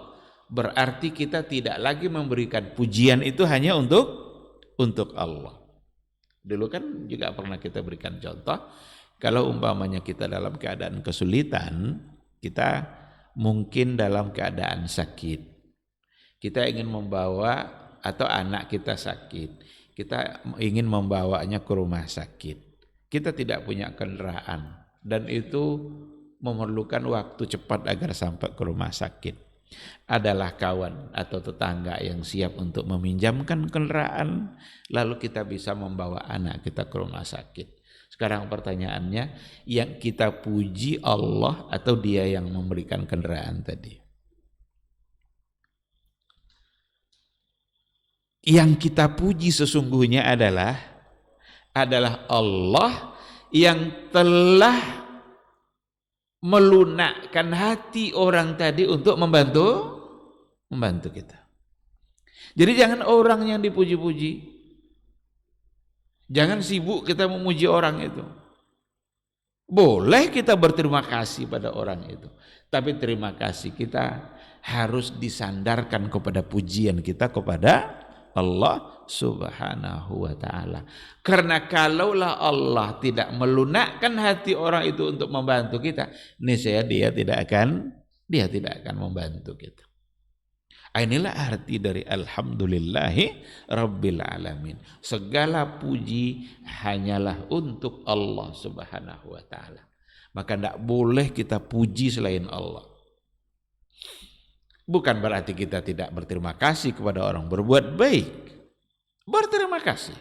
berarti kita tidak lagi memberikan pujian itu hanya untuk Allah. Dulu kan juga pernah kita berikan contoh, kalau umpamanya kita dalam keadaan kesulitan, kita mungkin dalam keadaan sakit. Kita ingin membawa atau anak kita sakit. Kita ingin membawanya ke rumah sakit. Kita tidak punya kendaraan dan itu memerlukan waktu cepat agar sampai ke rumah sakit. Adalah kawan atau tetangga yang siap untuk meminjamkan kendaraan, lalu kita bisa membawa anak kita ke rumah sakit. Sekarang pertanyaannya, yang kita puji Allah atau dia yang memberikan kendaraan tadi? Yang kita puji sesungguhnya adalah Allah yang telah melunakkan hati orang tadi untuk membantu kita. Jadi jangan orang yang dipuji-puji. Jangan sibuk kita memuji orang itu. Boleh kita berterima kasih pada orang itu, tapi terima kasih kita harus disandarkan kepada pujian kita kepada Allah Subhanahu wa ta'ala. Karena kalaulah Allah tidak melunakkan hati orang itu untuk membantu kita, niscaya dia tidak akan membantu kita. Inilah arti dari alhamdulillahi rabbil alamin. Segala puji hanyalah untuk Allah Subhanahu wa ta'ala. Maka tidak boleh kita puji selain Allah. Bukan berarti kita tidak berterima kasih kepada orang berbuat baik. Berterima kasih.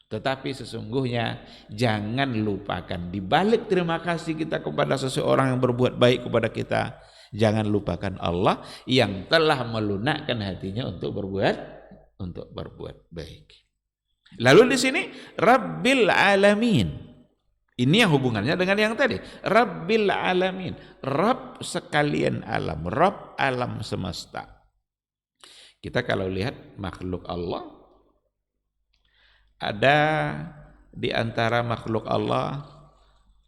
Tetapi sesungguhnya jangan lupakan di balik terima kasih kita kepada seseorang yang berbuat baik kepada kita, jangan lupakan Allah yang telah melunakkan hatinya untuk berbuat baik. Lalu di sini Rabbil Alamin. Ini yang hubungannya dengan yang tadi. Rabbil Alamin. Rabb sekalian alam. Rabb alam semesta. Kita kalau lihat makhluk Allah, ada di antara makhluk Allah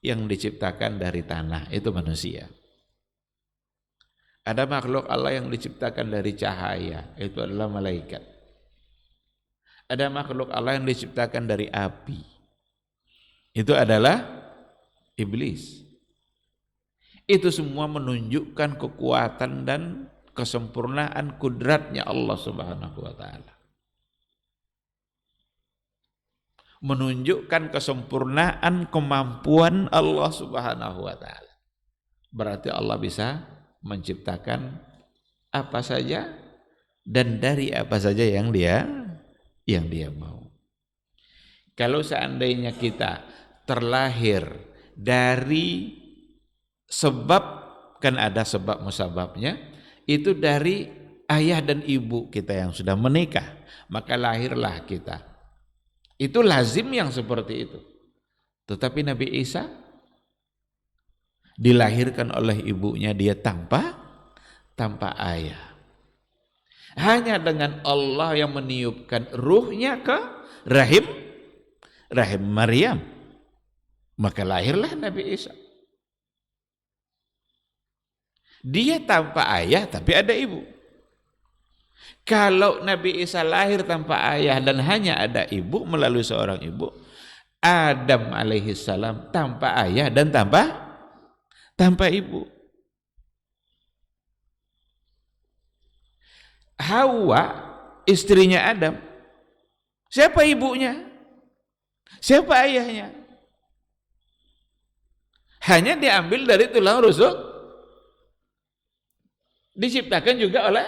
yang diciptakan dari tanah, itu manusia. Ada makhluk Allah yang diciptakan dari cahaya, itu adalah malaikat. Ada makhluk Allah yang diciptakan dari api, itu adalah iblis. Itu semua menunjukkan kekuatan dan kesempurnaan kudratnya Allah Subhanahu wa ta'ala. Menunjukkan kesempurnaan kemampuan Allah Subhanahu wa ta'ala. Berarti Allah bisa menciptakan apa saja dan dari apa saja yang dia mau. Kalau seandainya kita terlahir dari sebab, kan ada sebab musababnya, itu dari ayah dan ibu kita yang sudah menikah, maka lahirlah kita. Itu lazim yang seperti itu. Tetapi Nabi Isa dilahirkan oleh ibunya, dia tanpa ayah. Hanya dengan Allah yang meniupkan ruhnya ke rahim Maryam, maka lahirlah Nabi Isa. Dia tanpa ayah tapi ada ibu. Kalau Nabi Isa lahir tanpa ayah dan hanya ada ibu melalui seorang ibu, Adam alaihissalam tanpa ayah dan tanpa ibu. Hawa istrinya Adam, siapa ibunya? Siapa ayahnya? Hanya diambil dari tulang rusuk, diciptakan juga oleh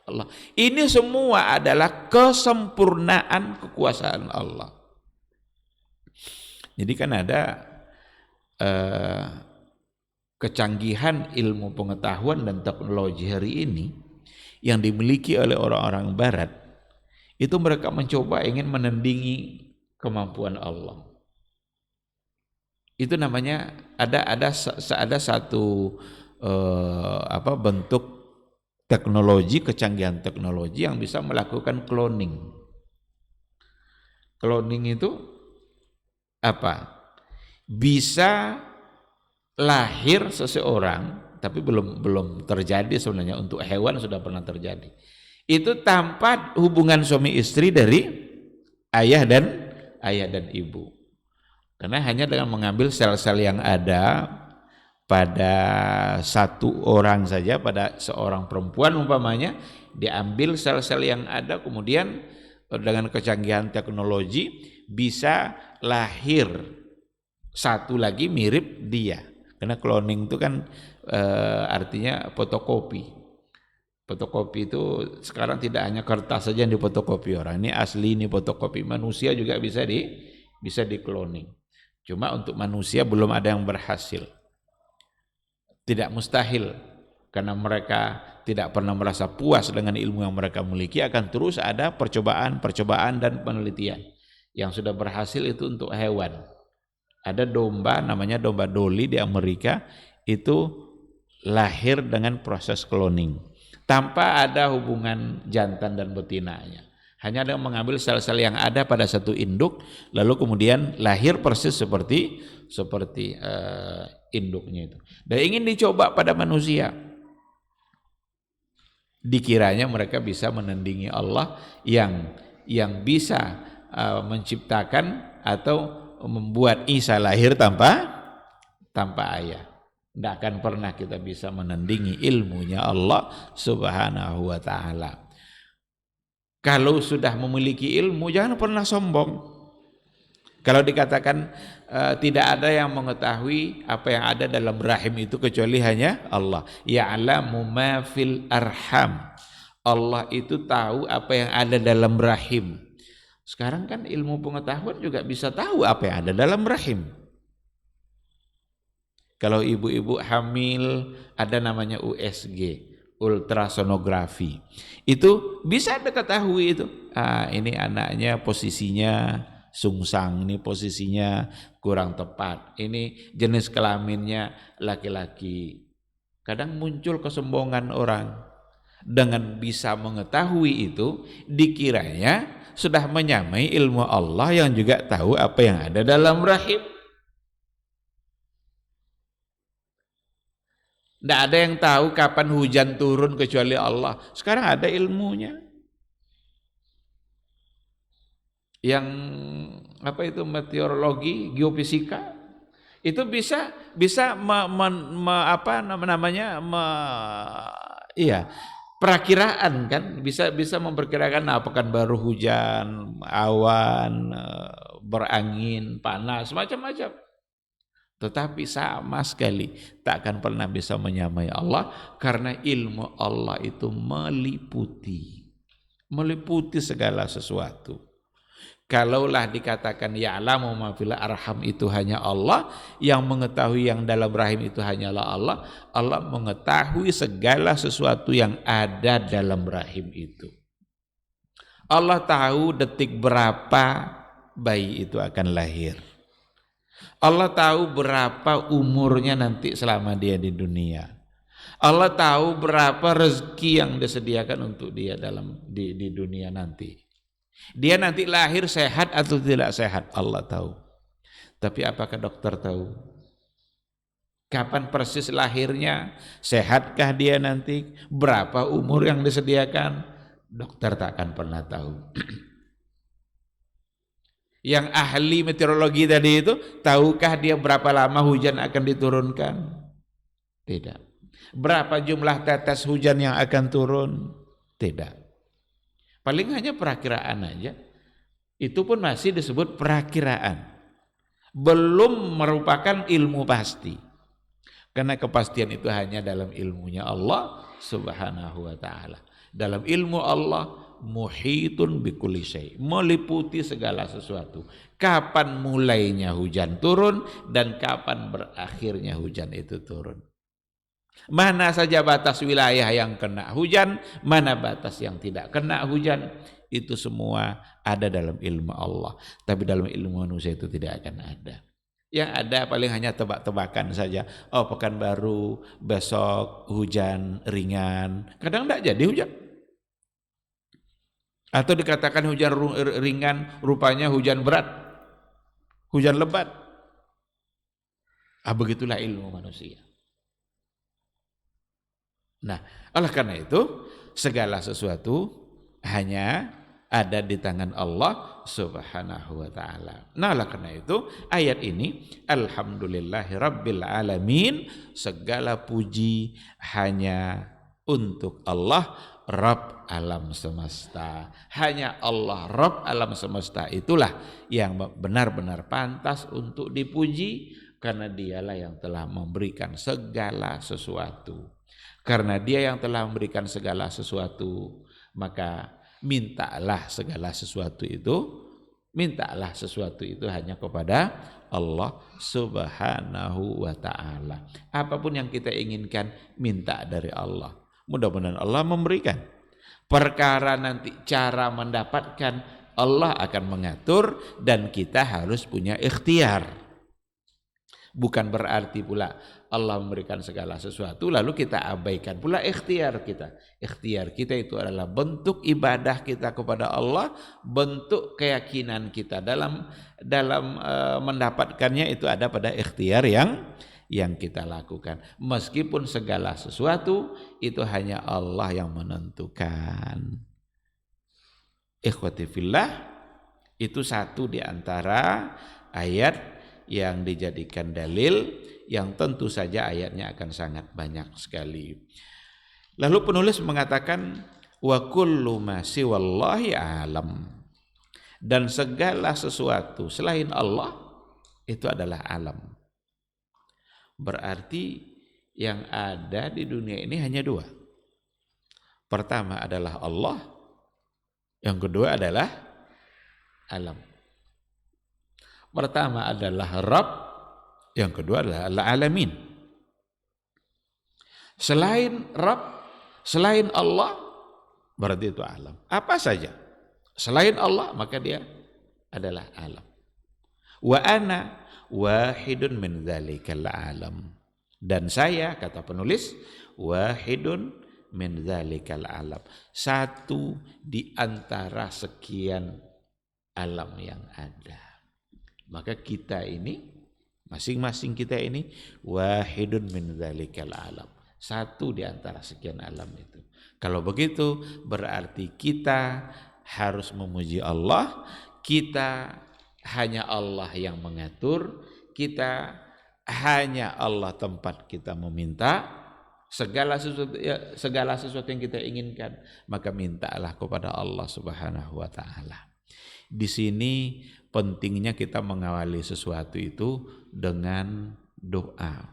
Allah. Ini semua adalah kesempurnaan kekuasaan Allah. Jadi kan ada kecanggihan ilmu pengetahuan dan teknologi hari ini yang dimiliki oleh orang-orang barat, itu mereka mencoba ingin menandingi kemampuan Allah. Itu namanya ada satu bentuk teknologi, kecanggihan teknologi yang bisa melakukan cloning. Cloning itu apa? Bisa lahir seseorang, tapi belum terjadi sebenarnya. Untuk hewan sudah pernah terjadi. Itu tanpa hubungan suami istri dari ayah dan ibu. Karena hanya dengan mengambil sel-sel yang ada, pada satu orang saja, pada seorang perempuan umpamanya, diambil sel-sel yang ada, kemudian dengan kecanggihan teknologi bisa lahir satu lagi mirip dia. Karena cloning itu kan artinya fotokopi. Fotokopi itu sekarang tidak hanya kertas saja yang difotokopi orang. Ini asli, ini fotokopi. Manusia juga bisa di cloning. Cuma untuk manusia belum ada yang berhasil. Tidak mustahil, karena mereka tidak pernah merasa puas dengan ilmu yang mereka miliki, akan terus ada percobaan dan penelitian. Yang sudah berhasil itu untuk hewan. Ada domba, namanya domba Dolly di Amerika, itu lahir dengan proses cloning, tanpa ada hubungan jantan dan betinanya. Hanya ada yang mengambil sel-sel yang ada pada satu induk, lalu kemudian lahir persis seperti induknya itu. Dan ingin dicoba pada manusia. Dikiranya mereka bisa menandingi Allah yang bisa menciptakan atau membuat Isa lahir tanpa ayah. Tidak akan pernah kita bisa menandingi ilmunya Allah Subhanahu wa ta'ala. Kalau sudah memiliki ilmu, jangan pernah sombong. Kalau dikatakan tidak ada yang mengetahui apa yang ada dalam rahim itu kecuali hanya Allah. Ya'lamu ma fil arham. Allah itu tahu apa yang ada dalam rahim. Sekarang kan ilmu pengetahuan juga bisa tahu apa yang ada dalam rahim. Kalau ibu-ibu hamil, ada namanya USG, ultrasonografi. Itu bisa diketahui itu. Ini anaknya posisinya sungsang, ini posisinya kurang tepat, ini jenis kelaminnya laki-laki. Kadang muncul kesombongan orang, dengan bisa mengetahui itu dikiranya sudah menyamai ilmu Allah yang juga tahu apa yang ada dalam rahim. Tidak ada yang tahu kapan hujan turun kecuali Allah. Sekarang ada ilmunya. Yang meteorologi, geofisika itu bisa perakiraan kan, bisa memperkirakan pekan baru hujan, awan, berangin, panas, macam-macam. Tetapi sama sekali tak akan pernah bisa menyamai Allah, karena ilmu Allah itu meliputi segala sesuatu. Kalaulah dikatakan ya'lamu ma fil arham itu hanya Allah, yang mengetahui yang dalam rahim itu hanyalah Allah, Allah mengetahui segala sesuatu yang ada dalam rahim itu. Allah tahu detik berapa bayi itu akan lahir. Allah tahu berapa umurnya nanti selama dia di dunia. Allah tahu berapa rezeki yang disediakan untuk dia di dunia nanti. Dia nanti lahir sehat atau tidak sehat, Allah tahu. Tapi apakah dokter tahu? Kapan persis lahirnya? Sehatkah dia nanti? Berapa umur yang disediakan? Dokter tak akan pernah tahu. Yang ahli meteorologi tadi itu, tahukah dia berapa lama hujan akan diturunkan? Tidak. Berapa jumlah tetes hujan yang akan turun? Tidak. Paling hanya perakiraan aja. Itu pun masih disebut perakiraan. Belum merupakan ilmu pasti. Karena kepastian itu hanya dalam ilmunya Allah Subhanahu wa ta'ala. Dalam ilmu Allah, muhitun bikulli syai', meliputi segala sesuatu. Kapan mulainya hujan turun dan kapan berakhirnya hujan itu turun. Mana saja batas wilayah yang kena hujan, mana batas yang tidak kena hujan, itu semua ada dalam ilmu Allah. Tapi dalam ilmu manusia itu tidak akan ada. Yang ada paling hanya tebak-tebakan saja. Oh, Pekanbaru besok hujan ringan. Kadang tidak jadi hujan. Atau dikatakan hujan ringan, rupanya hujan berat, hujan lebat. Begitulah ilmu manusia. Nah, oleh karena itu segala sesuatu hanya ada di tangan Allah Subhanahu wa taala. Nah, oleh karena itu ayat ini alhamdulillahi rabbil alamin, segala puji hanya untuk Allah Rabb alam semesta. Hanya Allah Rabb alam semesta itulah yang benar-benar pantas untuk dipuji, karena dialah yang telah memberikan segala sesuatu. Karena dia yang telah memberikan segala sesuatu, maka mintalah sesuatu itu hanya kepada Allah Subhanahu wa taala. Apapun yang kita inginkan, minta dari Allah. Mudah-mudahan Allah memberikan. Perkara nanti cara mendapatkan, Allah akan mengatur dan kita harus punya ikhtiar. Bukan berarti pula Allah memberikan segala sesuatu lalu kita abaikan pula ikhtiar kita. Ikhtiar kita itu adalah bentuk ibadah kita kepada Allah, bentuk keyakinan kita dalam mendapatkannya, itu ada pada ikhtiar yang kita lakukan. Meskipun segala sesuatu itu hanya Allah yang menentukan. Ikhwati fillah, itu satu di antara ayat yang dijadikan dalil, yang tentu saja ayatnya akan sangat banyak sekali. Lalu penulis mengatakan wa kullu ma siwallahi alam, dan segala sesuatu selain Allah itu adalah alam. Berarti yang ada di dunia ini hanya dua. Pertama adalah Allah, yang kedua adalah alam. Pertama adalah Rabb, yang kedua adalah Al-Alamin. Selain Rabb, selain Allah, berarti itu alam. Apa saja selain Allah, maka dia adalah alam. Wa ana wahidun min dzalikal alam. Dan saya, kata penulis, wahidun min dzalikal alam. Satu di antara sekian alam yang ada. Maka kita ini, masing-masing kita ini wahidun min dzalikal alam. Satu di antara sekian alam itu. Kalau begitu berarti kita harus memuji Allah, kita hanya Allah yang mengatur, kita hanya Allah tempat kita meminta segala sesuatu yang kita inginkan, maka mintalah kepada Allah Subhanahu wa taala. Di sini pentingnya kita mengawali sesuatu itu dengan doa.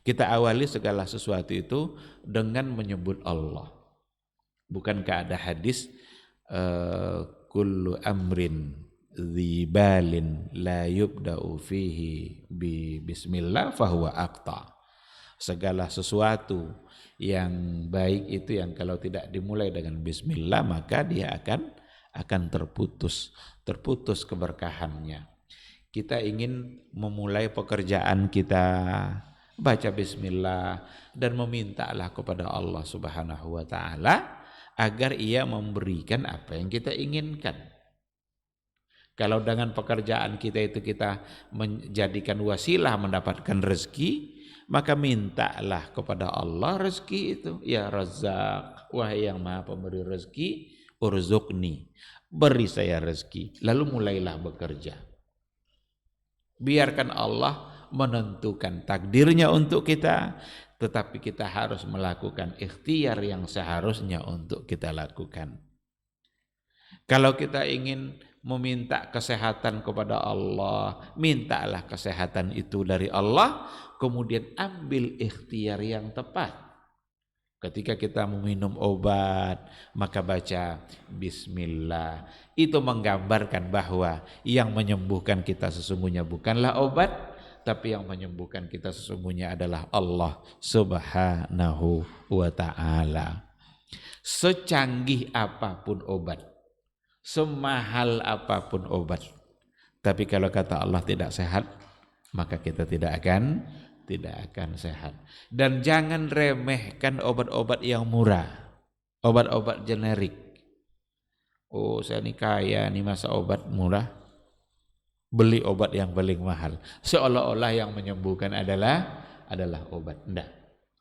Kita awali segala sesuatu itu dengan menyebut Allah. Bukankah ada hadis kullu amrin dzibalin la yubda'u fihi bi bismillah fahuwa aqta. Segala sesuatu yang baik itu yang kalau tidak dimulai dengan bismillah maka dia akan terputus keberkahannya. Kita ingin memulai pekerjaan kita, baca bismillah dan memintalah kepada Allah Subhanahu wa taala agar ia memberikan apa yang kita inginkan. Kalau dengan pekerjaan kita itu kita menjadikan wasilah mendapatkan rezeki, maka mintalah kepada Allah rezeki itu. Ya Razzaq, wahai yang Maha Pemberi rezeki, urzuqni, beri saya rezeki. Lalu mulailah bekerja. Biarkan Allah menentukan takdirnya untuk kita, tetapi kita harus melakukan ikhtiar yang seharusnya untuk kita lakukan. Kalau kita ingin meminta kesehatan kepada Allah, mintalah kesehatan itu dari Allah, kemudian ambil ikhtiar yang tepat. Ketika kita meminum obat, maka baca bismillah. Itu menggambarkan bahwa yang menyembuhkan kita sesungguhnya bukanlah obat, tapi yang menyembuhkan kita sesungguhnya adalah Allah Subhanahu wa ta'ala. Secanggih apapun obat, semahal apapun obat, tapi kalau kata Allah tidak sehat, maka kita tidak akan sehat. Dan jangan remehkan obat-obat yang murah, obat-obat generik. Oh, saya ini kaya nih, masa obat murah, beli obat yang paling mahal, seolah-olah yang menyembuhkan adalah obat. Enggak.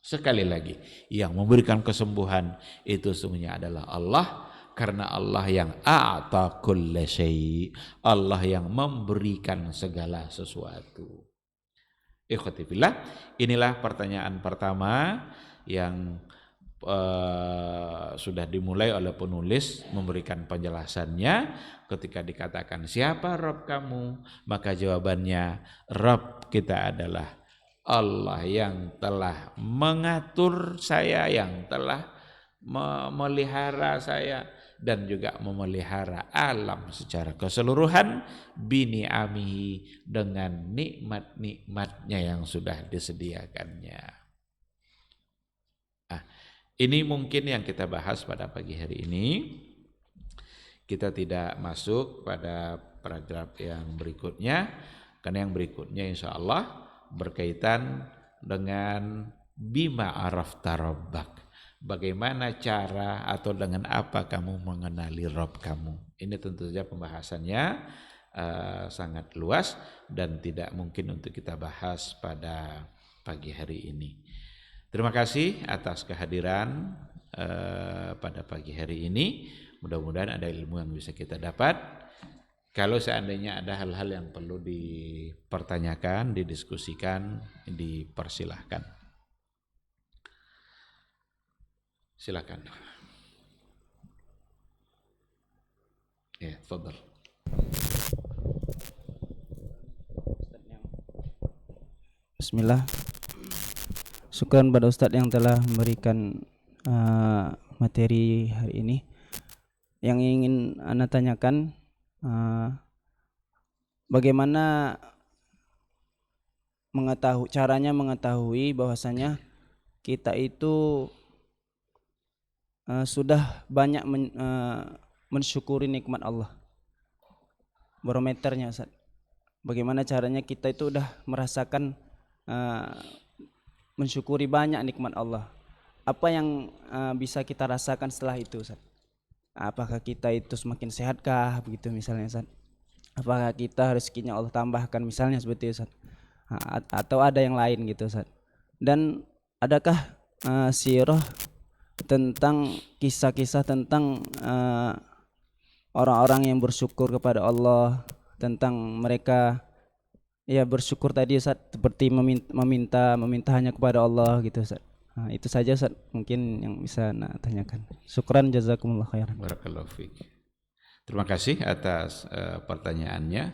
Sekali lagi, yang memberikan kesembuhan itu sesungguhnya adalah Allah. Karena Allah yang a'ta kulla syai', Allah yang memberikan segala sesuatu. Ikhwati fillah, inilah pertanyaan pertama yang sudah dimulai oleh penulis memberikan penjelasannya. Ketika dikatakan siapa Rabb kamu, maka jawabannya Rabb kita adalah Allah yang telah mengatur saya, yang telah memelihara saya, dan juga memelihara alam secara keseluruhan bini'amihi, dengan nikmat-nikmatnya yang sudah disediakannya. Ini mungkin yang kita bahas pada pagi hari ini. Kita tidak masuk pada paragraf yang berikutnya, karena yang berikutnya insya Allah berkaitan dengan bima arafta rabbak. Bagaimana cara atau dengan apa kamu mengenali Rabb kamu. Ini tentu saja pembahasannya sangat luas dan tidak mungkin untuk kita bahas pada pagi hari ini. Terima kasih atas kehadiran pada pagi hari ini. Mudah-mudahan ada ilmu yang bisa kita dapat. Kalau seandainya ada hal-hal yang perlu dipertanyakan, didiskusikan, dipersilahkan. Silakan. Ya, tafadhal. Bismillah. Syukran pada Ustadz yang telah memberikan materi hari ini. Yang ingin Anda tanyakan, bagaimana caranya mengetahui bahwasanya kita itu sudah banyak mensyukuri nikmat Allah. Barometernya, Ustadz. Bagaimana caranya kita itu udah merasakan mensyukuri banyak nikmat Allah. Apa yang bisa kita rasakan setelah itu, Ustaz? Apakah kita itu semakin sehatkah begitu misalnya, Ustaz? Apakah kita rezekinya Allah tambahkan misalnya seperti itu, Ustaz? Atau ada yang lain gitu, Ustaz? Dan adakah sirah tentang kisah-kisah tentang orang-orang yang bersyukur kepada Allah, tentang mereka ya bersyukur tadi, Ustaz, seperti meminta hanya kepada Allah gitu, Ustaz. Nah, itu saja, Ustaz, mungkin yang bisa nak tanyakan. Syukran, jazakumullah khairan. Barakallahu fiik. Terima kasih atas pertanyaannya.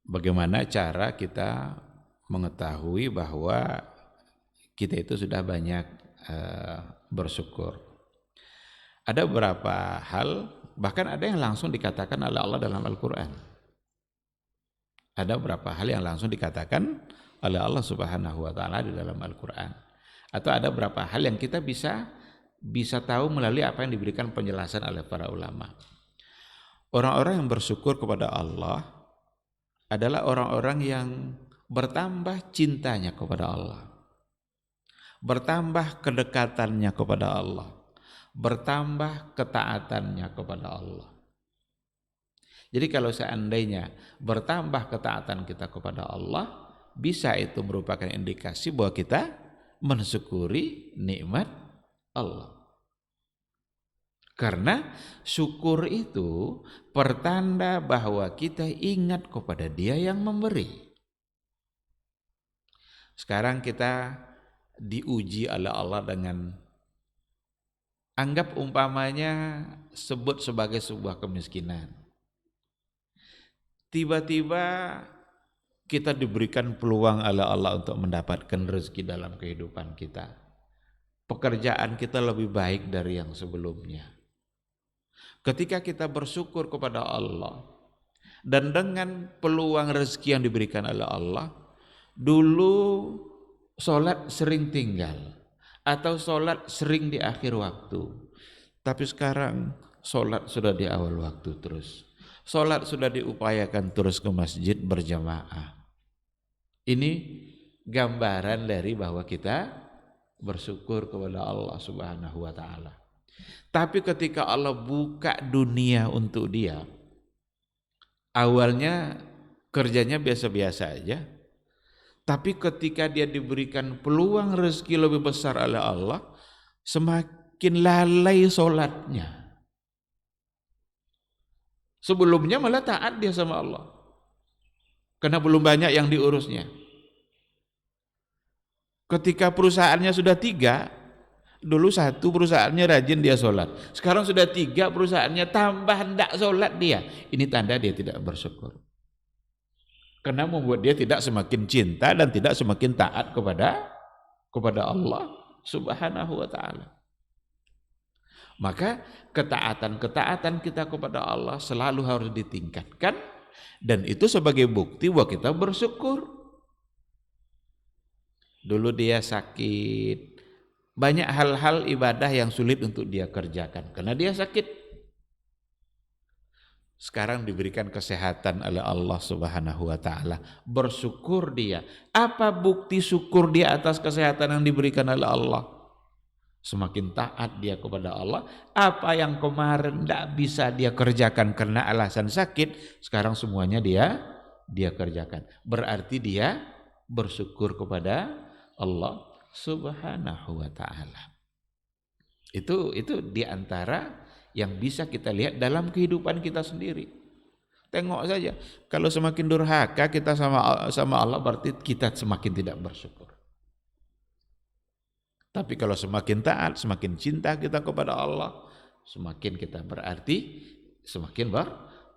Bagaimana cara kita mengetahui bahwa kita itu sudah banyak bersyukur? Ada beberapa hal, bahkan ada yang langsung dikatakan oleh Allah dalam Al-Quran. Ada beberapa hal yang langsung dikatakan oleh Allah Subhanahu wa taala di dalam Al-Qur'an. Atau ada beberapa hal yang kita bisa tahu melalui apa yang diberikan penjelasan oleh para ulama. Orang-orang yang bersyukur kepada Allah adalah orang-orang yang bertambah cintanya kepada Allah, bertambah kedekatannya kepada Allah, bertambah ketaatannya kepada Allah. Jadi kalau seandainya bertambah ketaatan kita kepada Allah, bisa itu merupakan indikasi bahwa kita mensyukuri nikmat Allah. Karena syukur itu pertanda bahwa kita ingat kepada Dia yang memberi. Sekarang kita diuji oleh Allah dengan, anggap umpamanya sebut sebagai sebuah kemiskinan. Tiba-tiba kita diberikan peluang oleh Allah untuk mendapatkan rezeki dalam kehidupan kita. Pekerjaan kita lebih baik dari yang sebelumnya. Ketika kita bersyukur kepada Allah dan dengan peluang rezeki yang diberikan oleh Allah, dulu sholat sering tinggal atau sholat sering di akhir waktu, tapi sekarang sholat sudah di awal waktu terus. Sholat sudah diupayakan terus ke masjid berjamaah. Ini gambaran dari bahwa kita bersyukur kepada Allah Subhanahu wa taala. Tapi ketika Allah buka dunia untuk dia, awalnya kerjanya biasa-biasa aja. Tapi ketika dia diberikan peluang rezeki lebih besar oleh Allah, semakin lalai sholatnya. Sebelumnya malah taat dia sama Allah. Karena belum banyak yang diurusnya. Ketika perusahaannya sudah 3, dulu 1 perusahaannya rajin dia sholat. Sekarang sudah 3 perusahaannya tambah hendak sholat dia. Ini tanda dia tidak bersyukur. Karena membuat dia tidak semakin cinta dan tidak semakin taat kepada Allah Subhanahu wa ta'ala. Maka ketaatan kita kepada Allah selalu harus ditingkatkan, dan itu sebagai bukti bahwa kita bersyukur. Dulu dia sakit, banyak hal-hal ibadah yang sulit untuk dia kerjakan karena dia sakit. Sekarang diberikan kesehatan oleh Allah Subhanahu wa ta'ala, bersyukur dia. Apa bukti syukur dia atas kesehatan yang diberikan oleh Allah? Semakin taat dia kepada Allah. Apa yang kemarin tidak bisa dia kerjakan karena alasan sakit, sekarang semuanya dia kerjakan. Berarti dia bersyukur kepada Allah Subhanahu wa ta'ala. Itu diantara yang bisa kita lihat dalam kehidupan kita sendiri. Tengok saja, kalau semakin durhaka kita sama Allah, berarti kita semakin tidak bersyukur. Tapi kalau semakin taat, semakin cinta kita kepada Allah, semakin kita berarti semakin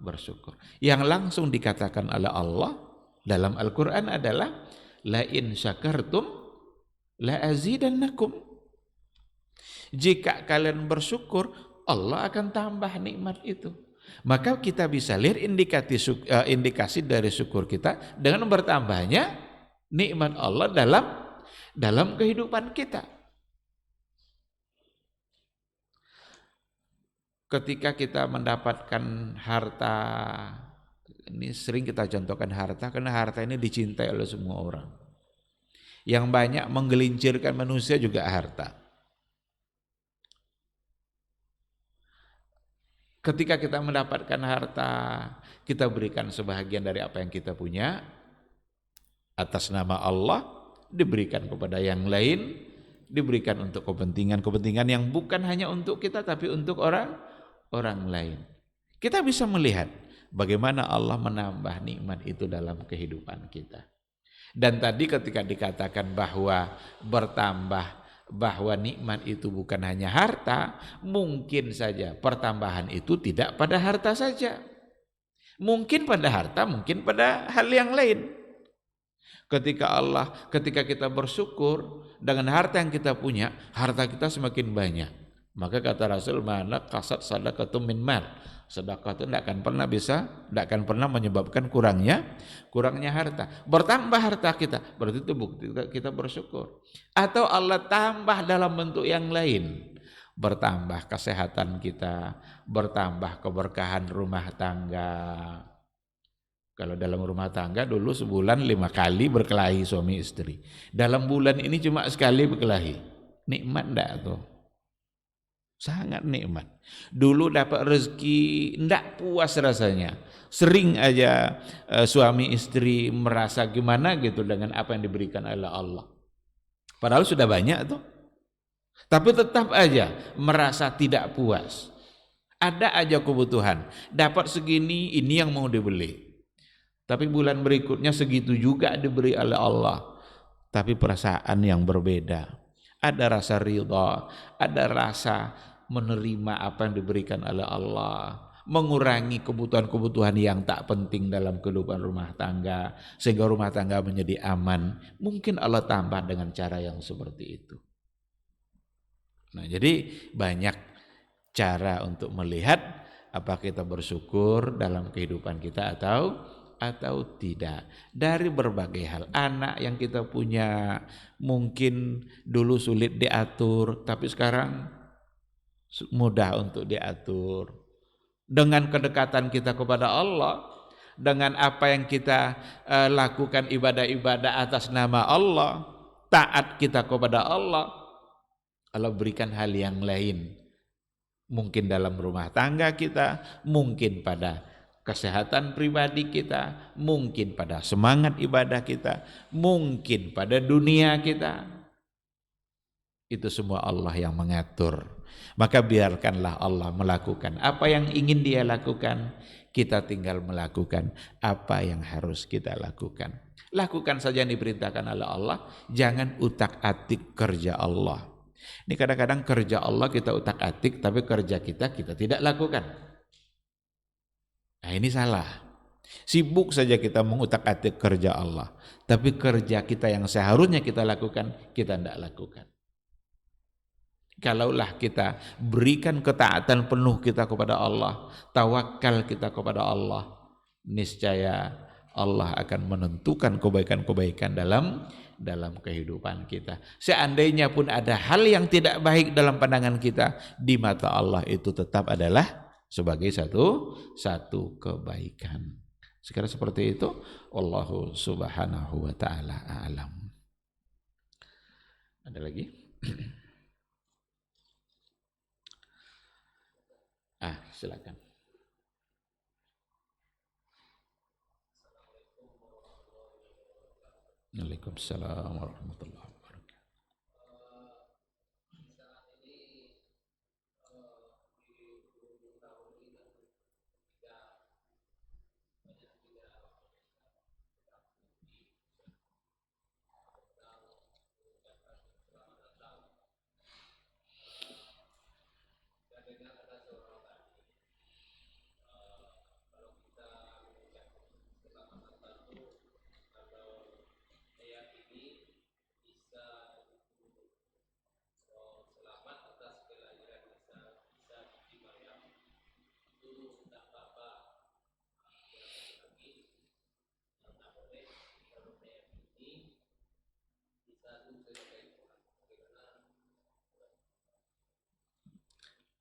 bersyukur. Yang langsung dikatakan oleh Allah dalam Al-Quran adalah la in syakartum la azidannakum. Jika kalian bersyukur, Allah akan tambah nikmat itu. Maka kita bisa lihat indikasi dari syukur kita dengan bertambahnya nikmat Allah dalam kehidupan kita. Ketika kita mendapatkan harta, ini sering kita contohkan harta, karena harta ini dicintai oleh semua orang. Yang banyak menggelincirkan manusia juga harta. Ketika kita mendapatkan harta, kita berikan sebahagian dari apa yang kita punya atas nama Allah, diberikan kepada yang lain, diberikan untuk kepentingan-kepentingan yang bukan hanya untuk kita tapi untuk orang lain. Kita bisa melihat bagaimana Allah menambah nikmat itu dalam kehidupan kita. Dan tadi ketika dikatakan bahwa nikmat itu bukan hanya harta, mungkin saja pertambahan itu tidak pada harta saja. Mungkin pada harta, mungkin pada hal yang lain. Ketika kita bersyukur dengan harta yang kita punya, harta kita semakin banyak. Maka kata Rasul, mana kasat sadaqatum min mal. Sedekah itu tidak akan pernah menyebabkan kurangnya harta. Bertambah harta kita, berarti itu bukti kita bersyukur. Atau Allah tambah dalam bentuk yang lain. Bertambah kesehatan kita, bertambah keberkahan rumah tangga. Kalau dalam rumah tangga dulu sebulan 5 kali berkelahi suami istri. Dalam bulan ini cuma sekali berkelahi. Nikmat enggak tuh? Sangat nikmat. Dulu dapat rezeki enggak puas rasanya. Sering aja suami istri merasa gimana gitu dengan apa yang diberikan oleh Allah. Padahal sudah banyak tuh. Tapi tetap aja merasa tidak puas. Ada aja kebutuhan. Dapat segini, ini yang mau dibeli. Tapi bulan berikutnya segitu juga diberi oleh Allah. Tapi perasaan yang berbeda. Ada rasa ridha, ada rasa menerima apa yang diberikan oleh Allah, mengurangi kebutuhan-kebutuhan yang tak penting dalam kehidupan rumah tangga, sehingga rumah tangga menjadi aman. Mungkin Allah tambah dengan cara yang seperti itu. Nah, jadi banyak cara untuk melihat apakah kita bersyukur dalam kehidupan kita atau tidak. Dari berbagai hal. Anak yang kita punya mungkin dulu sulit diatur, tapi sekarang mudah untuk diatur. Dengan kedekatan kita kepada Allah, dengan apa yang kita lakukan ibadah-ibadah atas nama Allah, taat kita kepada Allah, Allah berikan hal yang lain. Mungkin dalam rumah tangga kita, mungkin pada kesehatan pribadi kita, mungkin pada semangat ibadah kita, mungkin pada dunia kita. Itu semua Allah yang mengatur. Maka biarkanlah Allah melakukan apa yang ingin Dia lakukan. Kita tinggal melakukan apa yang harus kita lakukan. Lakukan saja yang diperintahkan oleh Allah, jangan utak-atik kerja Allah. Ini kadang-kadang kerja Allah kita utak-atik, tapi kerja kita tidak lakukan. Nah ini salah. Sibuk saja kita mengutak-atik kerja Allah, tapi kerja kita yang seharusnya kita lakukan, kita tidak lakukan. Kalaulah kita berikan ketaatan penuh kita kepada Allah, tawakal kita kepada Allah, niscaya Allah akan menentukan kebaikan-kebaikan dalam kehidupan kita. Seandainya pun ada hal yang tidak baik dalam pandangan kita, di mata Allah itu tetap adalah sebagai satu kebaikan. Sekarang seperti itu, Allahu subhanahu wa ta'ala a'lam. Ada lagi? Silakan. Waalaikumsalam warahmatullahi wabarakatuh.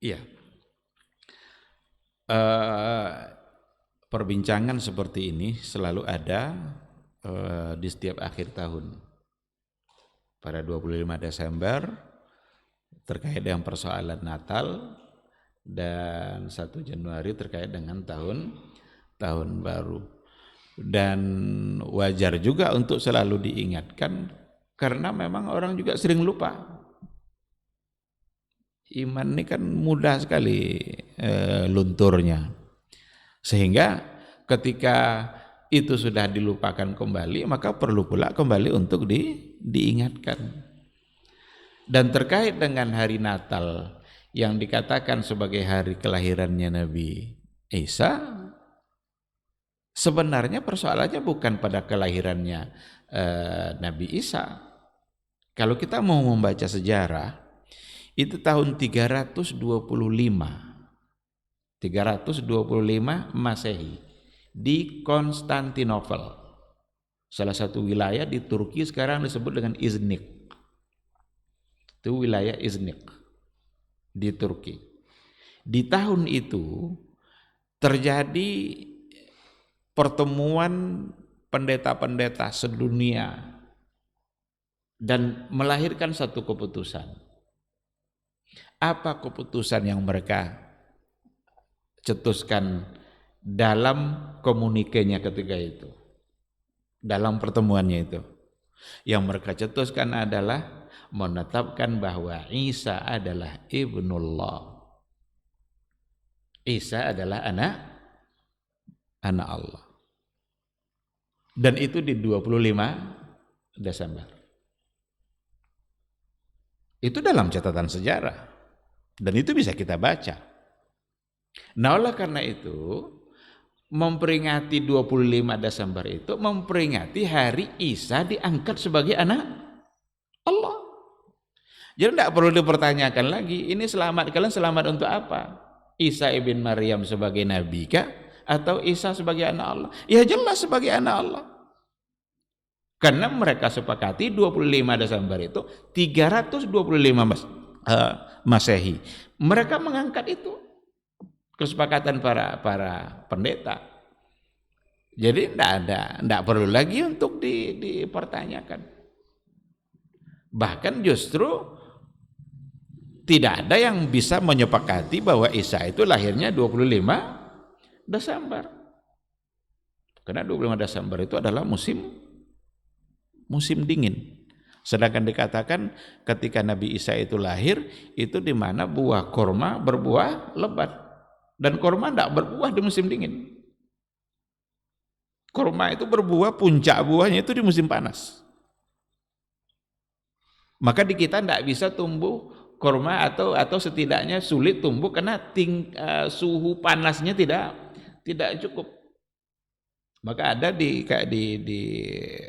Iya. Perbincangan seperti ini selalu ada di setiap akhir tahun. Pada 25 Desember terkait dengan persoalan Natal dan 1 Januari terkait dengan tahun baru. Dan wajar juga untuk selalu diingatkan karena memang orang juga sering lupa. Iman ini kan mudah sekali lunturnya. Sehingga ketika itu sudah dilupakan kembali, maka perlu pula kembali untuk diingatkan. Dan terkait dengan hari Natal yang dikatakan sebagai hari kelahirannya Nabi Isa, sebenarnya persoalannya bukan pada kelahirannya Nabi Isa. Kalau kita mau membaca sejarah, itu tahun 325 Masehi di Konstantinopel, salah satu wilayah di Turki sekarang disebut dengan Iznik. Itu wilayah Iznik di Turki. Di tahun itu terjadi pertemuan pendeta-pendeta sedunia dan melahirkan satu keputusan. Apa keputusan yang mereka cetuskan dalam komunikenya ketika itu, dalam pertemuannya itu? Yang mereka cetuskan adalah menetapkan bahwa Isa adalah ibnullah. Isa adalah anak Allah. Dan itu di 25 Desember. Itu dalam catatan sejarah. Dan itu bisa kita baca. Nah, oleh karena itu, memperingati 25 Desember itu memperingati hari Isa diangkat sebagai anak Allah. Jadi tidak perlu dipertanyakan lagi, ini kalian selamat untuk apa? Isa ibn Maryam sebagai nabi kah? Atau Isa sebagai anak Allah? Ya jelas sebagai anak Allah. Karena mereka sepakati 25 Desember itu 325 Masehi. Mereka mengangkat itu kesepakatan para pendeta. Jadi tidak perlu lagi untuk dipertanyakan. Bahkan justru tidak ada yang bisa menyepakati bahwa Isa itu lahirnya 25 Desember. Karena 25 Desember itu adalah musim dingin. Sedangkan dikatakan ketika Nabi Isa itu lahir, itu di mana buah korma berbuah lebat. Dan korma tidak berbuah di musim dingin. Kurma itu berbuah, puncak buahnya itu di musim panas. Maka di kita tidak bisa tumbuh kurma atau setidaknya sulit tumbuh karena suhu panasnya tidak cukup. Maka ada di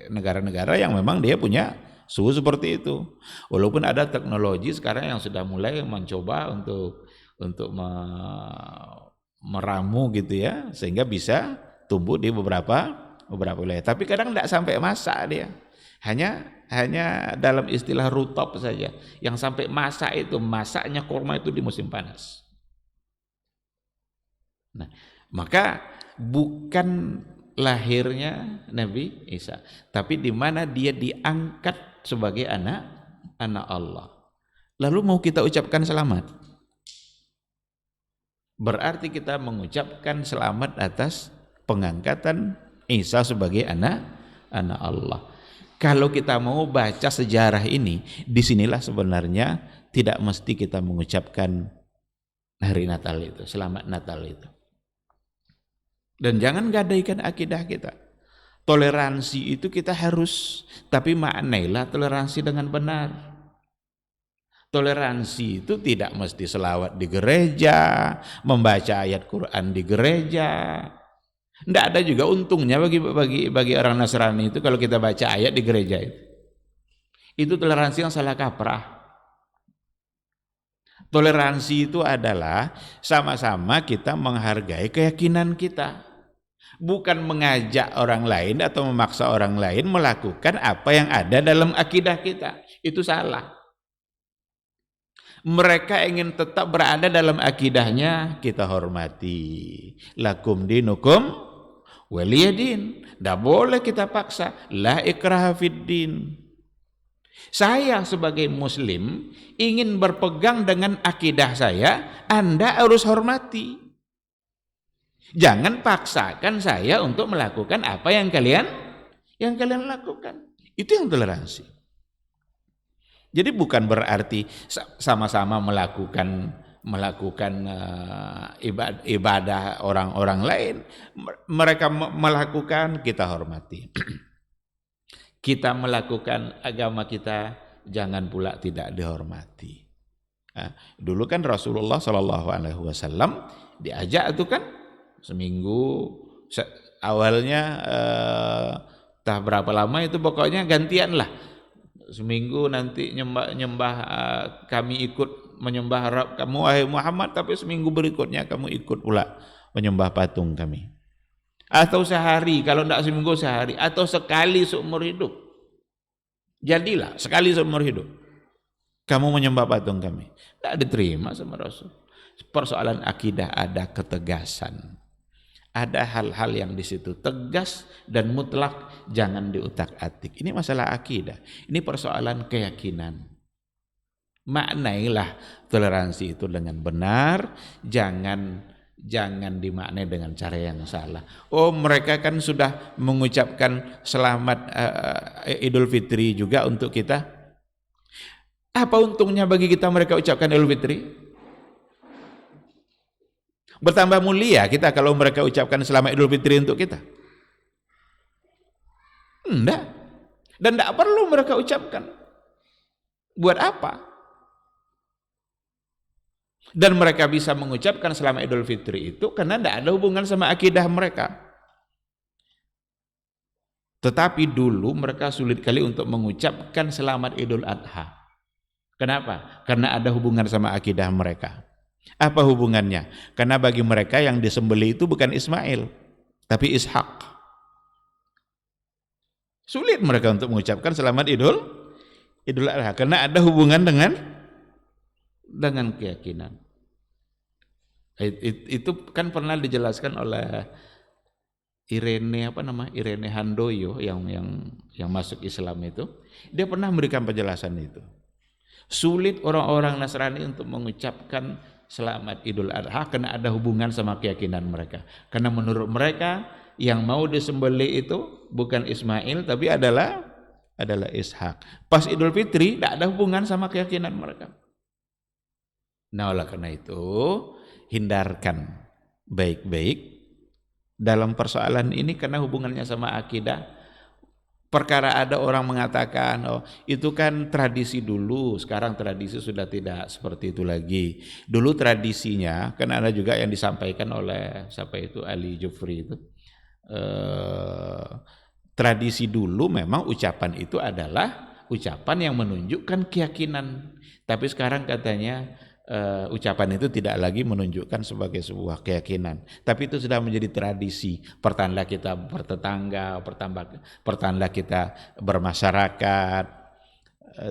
negara-negara yang memang dia punya suhu seperti itu. Walaupun ada teknologi sekarang yang sudah mulai mencoba untuk meramu gitu ya, sehingga bisa tumbuh di beberapa wilayah. Tapi kadang tidak sampai masak dia. Hanya dalam istilah rutop saja. Yang sampai masak itu, masaknya kurma itu di musim panas. Nah, maka bukan lahirnya Nabi Isa, tapi di mana dia diangkat sebagai anak Allah. Lalu mau kita ucapkan selamat. Berarti kita mengucapkan selamat atas pengangkatan Isa sebagai anak Allah. Kalau kita mau baca sejarah ini, disinilah sebenarnya tidak mesti kita mengucapkan hari Natal itu, selamat Natal itu. Dan jangan gadaikan akidah kita. Toleransi itu kita harus, tapi maknailah toleransi dengan benar. Toleransi itu tidak mesti selawat di gereja, membaca ayat Quran di gereja. Tidak ada juga untungnya bagi orang Nasrani itu kalau kita baca ayat di gereja itu. Itu toleransi yang salah kaprah. Toleransi itu adalah sama-sama kita menghargai keyakinan kita. Bukan mengajak orang lain atau memaksa orang lain melakukan apa yang ada dalam akidah kita. Itu salah. Mereka ingin tetap berada dalam akidahnya, kita hormati. Lakum dinukum waliyadin. Tidak boleh kita paksa. La ikraha fid din. Saya sebagai muslim ingin berpegang dengan akidah saya, Anda harus hormati. Jangan paksakan saya untuk melakukan apa yang kalian lakukan. Itu yang toleransi. Jadi bukan berarti sama-sama melakukan ibadah orang-orang lain. Mereka melakukan, kita hormati. Kita melakukan agama kita, jangan pula tidak dihormati. Nah, dulu kan Rasulullah SAW diajak itu kan seminggu awalnya entah berapa lama itu pokoknya gantian lah. Seminggu nanti nyembah kami ikut menyembah Rabb kamu wahai Muhammad, tapi seminggu berikutnya kamu ikut pula menyembah patung kami. Atau sehari, kalau tidak seminggu sehari, atau sekali seumur hidup. Jadilah sekali seumur hidup kamu menyembah patung kami. Tidak diterima sama Rasul. Persoalan akidah ada ketegasan. Ada hal-hal yang di situ tegas dan mutlak, jangan diutak-atik. Ini masalah akidah. Ini persoalan keyakinan. Maknailah toleransi itu dengan benar, jangan dimaknai dengan cara yang salah. Oh, mereka kan sudah mengucapkan selamat Idul Fitri juga untuk kita. Apa untungnya bagi kita mereka ucapkan Idul Fitri? Bertambah mulia kita kalau mereka ucapkan selamat Idul Fitri untuk kita? Enggak. Dan tidak perlu mereka ucapkan. Buat apa? Dan mereka bisa mengucapkan selamat Idul Fitri itu karena tidak ada hubungan sama akidah mereka. Tetapi dulu mereka sulit kali untuk mengucapkan selamat Idul Adha. Kenapa? Karena ada hubungan sama akidah mereka. Apa hubungannya? Karena bagi mereka yang disembelih itu bukan Ismail, tapi Ishak. Sulit mereka untuk mengucapkan selamat Idul Adha karena ada hubungan dengan keyakinan. Itu kan pernah dijelaskan oleh Irene Handoyo yang masuk Islam itu. Dia pernah memberikan penjelasan itu. Sulit orang-orang Nasrani untuk mengucapkan selamat Idul Adha karena ada hubungan sama keyakinan mereka. Karena menurut mereka yang mau disembelih itu bukan Ismail tapi adalah Ishak. Pas Idul Fitri tidak ada hubungan sama keyakinan mereka. Nah, oleh karena itu hindarkan baik-baik dalam persoalan ini karena hubungannya sama akidah. Perkara ada orang mengatakan, oh itu kan tradisi dulu, sekarang tradisi sudah tidak seperti itu lagi. Dulu tradisinya, kan ada juga yang disampaikan oleh siapa itu, Ali Jufri itu. Tradisi dulu memang ucapan itu adalah ucapan yang menunjukkan keyakinan. Tapi sekarang katanya ucapan itu tidak lagi menunjukkan sebagai sebuah keyakinan, tapi itu sudah menjadi tradisi, pertanda kita bertetangga, pertanda kita bermasyarakat.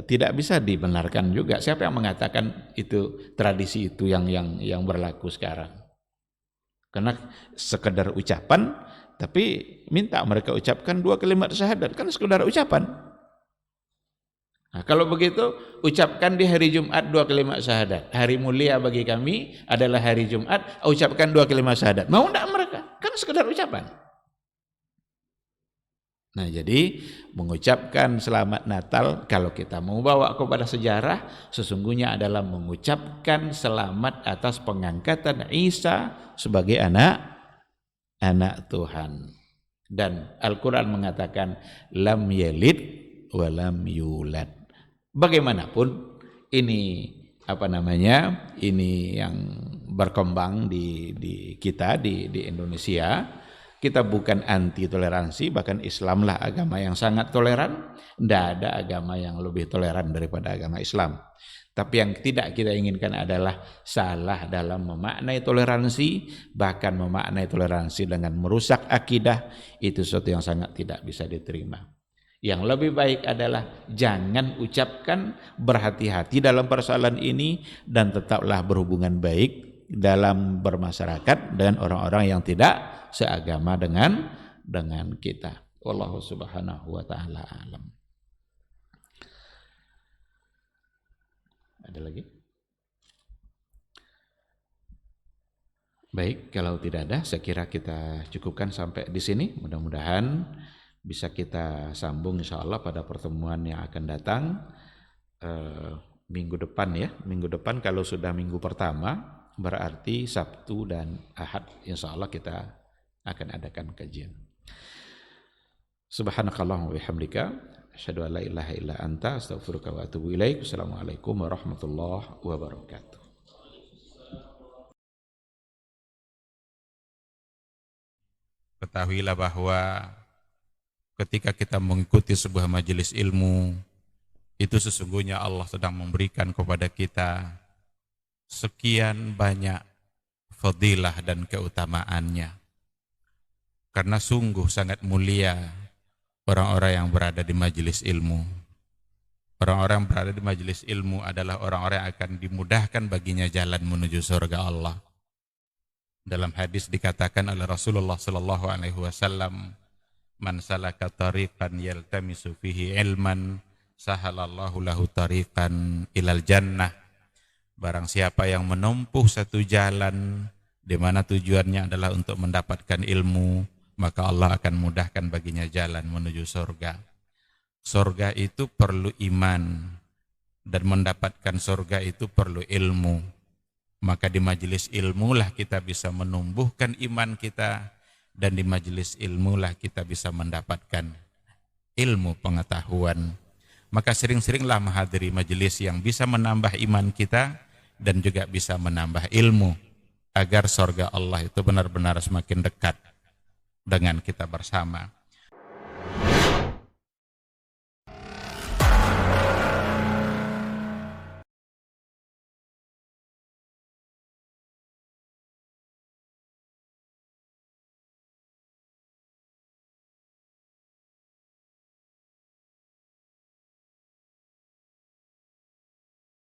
Tidak bisa dibenarkan juga. Siapa yang mengatakan itu tradisi itu yang berlaku sekarang? Karena sekedar ucapan, tapi minta mereka ucapkan 2 kalimat syahadat, kan sekedar ucapan. Nah, kalau begitu ucapkan di hari Jumat 2 kalimat syahadat. Hari mulia bagi kami adalah hari Jumat, ucapkan 2 kalimat syahadat. Mau enggak mereka? Kan sekedar ucapan. Nah, jadi mengucapkan selamat Natal kalau kita mau bawa kepada sejarah, sesungguhnya adalah mengucapkan selamat atas pengangkatan Isa sebagai anak Tuhan. Dan Al-Quran mengatakan lam yalid wa lam yulad. Bagaimanapun ini ini yang berkembang di kita di Indonesia. Kita bukan anti toleransi, bahkan Islamlah agama yang sangat toleran. Tidak ada agama yang lebih toleran daripada agama Islam. Tapi yang tidak kita inginkan adalah salah dalam memaknai toleransi, bahkan memaknai toleransi dengan merusak akidah. Itu sesuatu yang sangat tidak bisa diterima. Yang lebih baik adalah jangan ucapkan, berhati-hati dalam persoalan ini, dan tetaplah berhubungan baik dalam bermasyarakat dengan orang-orang yang tidak seagama dengan kita. Wallahu subhanahu wa ta'ala alam. Ada lagi? Baik, kalau tidak ada, saya kira kita cukupkan sampai di sini. Mudah-mudahan bisa kita sambung insya Allah pada pertemuan yang akan datang minggu depan ya. Minggu depan kalau sudah minggu pertama berarti Sabtu dan Ahad insya Allah kita akan adakan kajian. Subhanakallahumma wa bihamdika asyhadu an la ilaha illa anta astaghfiruka wa atubu ilaik. Assalamualaikum warahmatullahi wabarakatuh. Ketahuilah bahwa ketika kita mengikuti sebuah majelis ilmu, itu sesungguhnya Allah sedang memberikan kepada kita sekian banyak fadilah dan keutamaannya. Karena sungguh sangat mulia orang-orang yang berada di majelis ilmu. Orang-orang yang berada di majelis ilmu adalah orang-orang yang akan dimudahkan baginya jalan menuju surga Allah. Dalam hadis dikatakan oleh Rasulullah sallallahu alaihi wasallam, man salaka tariqan yaltamisu fihi ilman sahalallahu lahu tariqan ilal jannah. Barang siapa yang menempuh satu jalan di mana tujuannya adalah untuk mendapatkan ilmu, maka Allah akan mudahkan baginya jalan menuju surga. Surga itu perlu iman, dan mendapatkan surga itu perlu ilmu. Maka di majelis ilmulah kita bisa menumbuhkan iman kita, dan di majelis ilmulah kita bisa mendapatkan ilmu pengetahuan. Maka sering-seringlah menghadiri majelis yang bisa menambah iman kita dan juga bisa menambah ilmu, agar surga Allah itu benar-benar semakin dekat dengan kita bersama.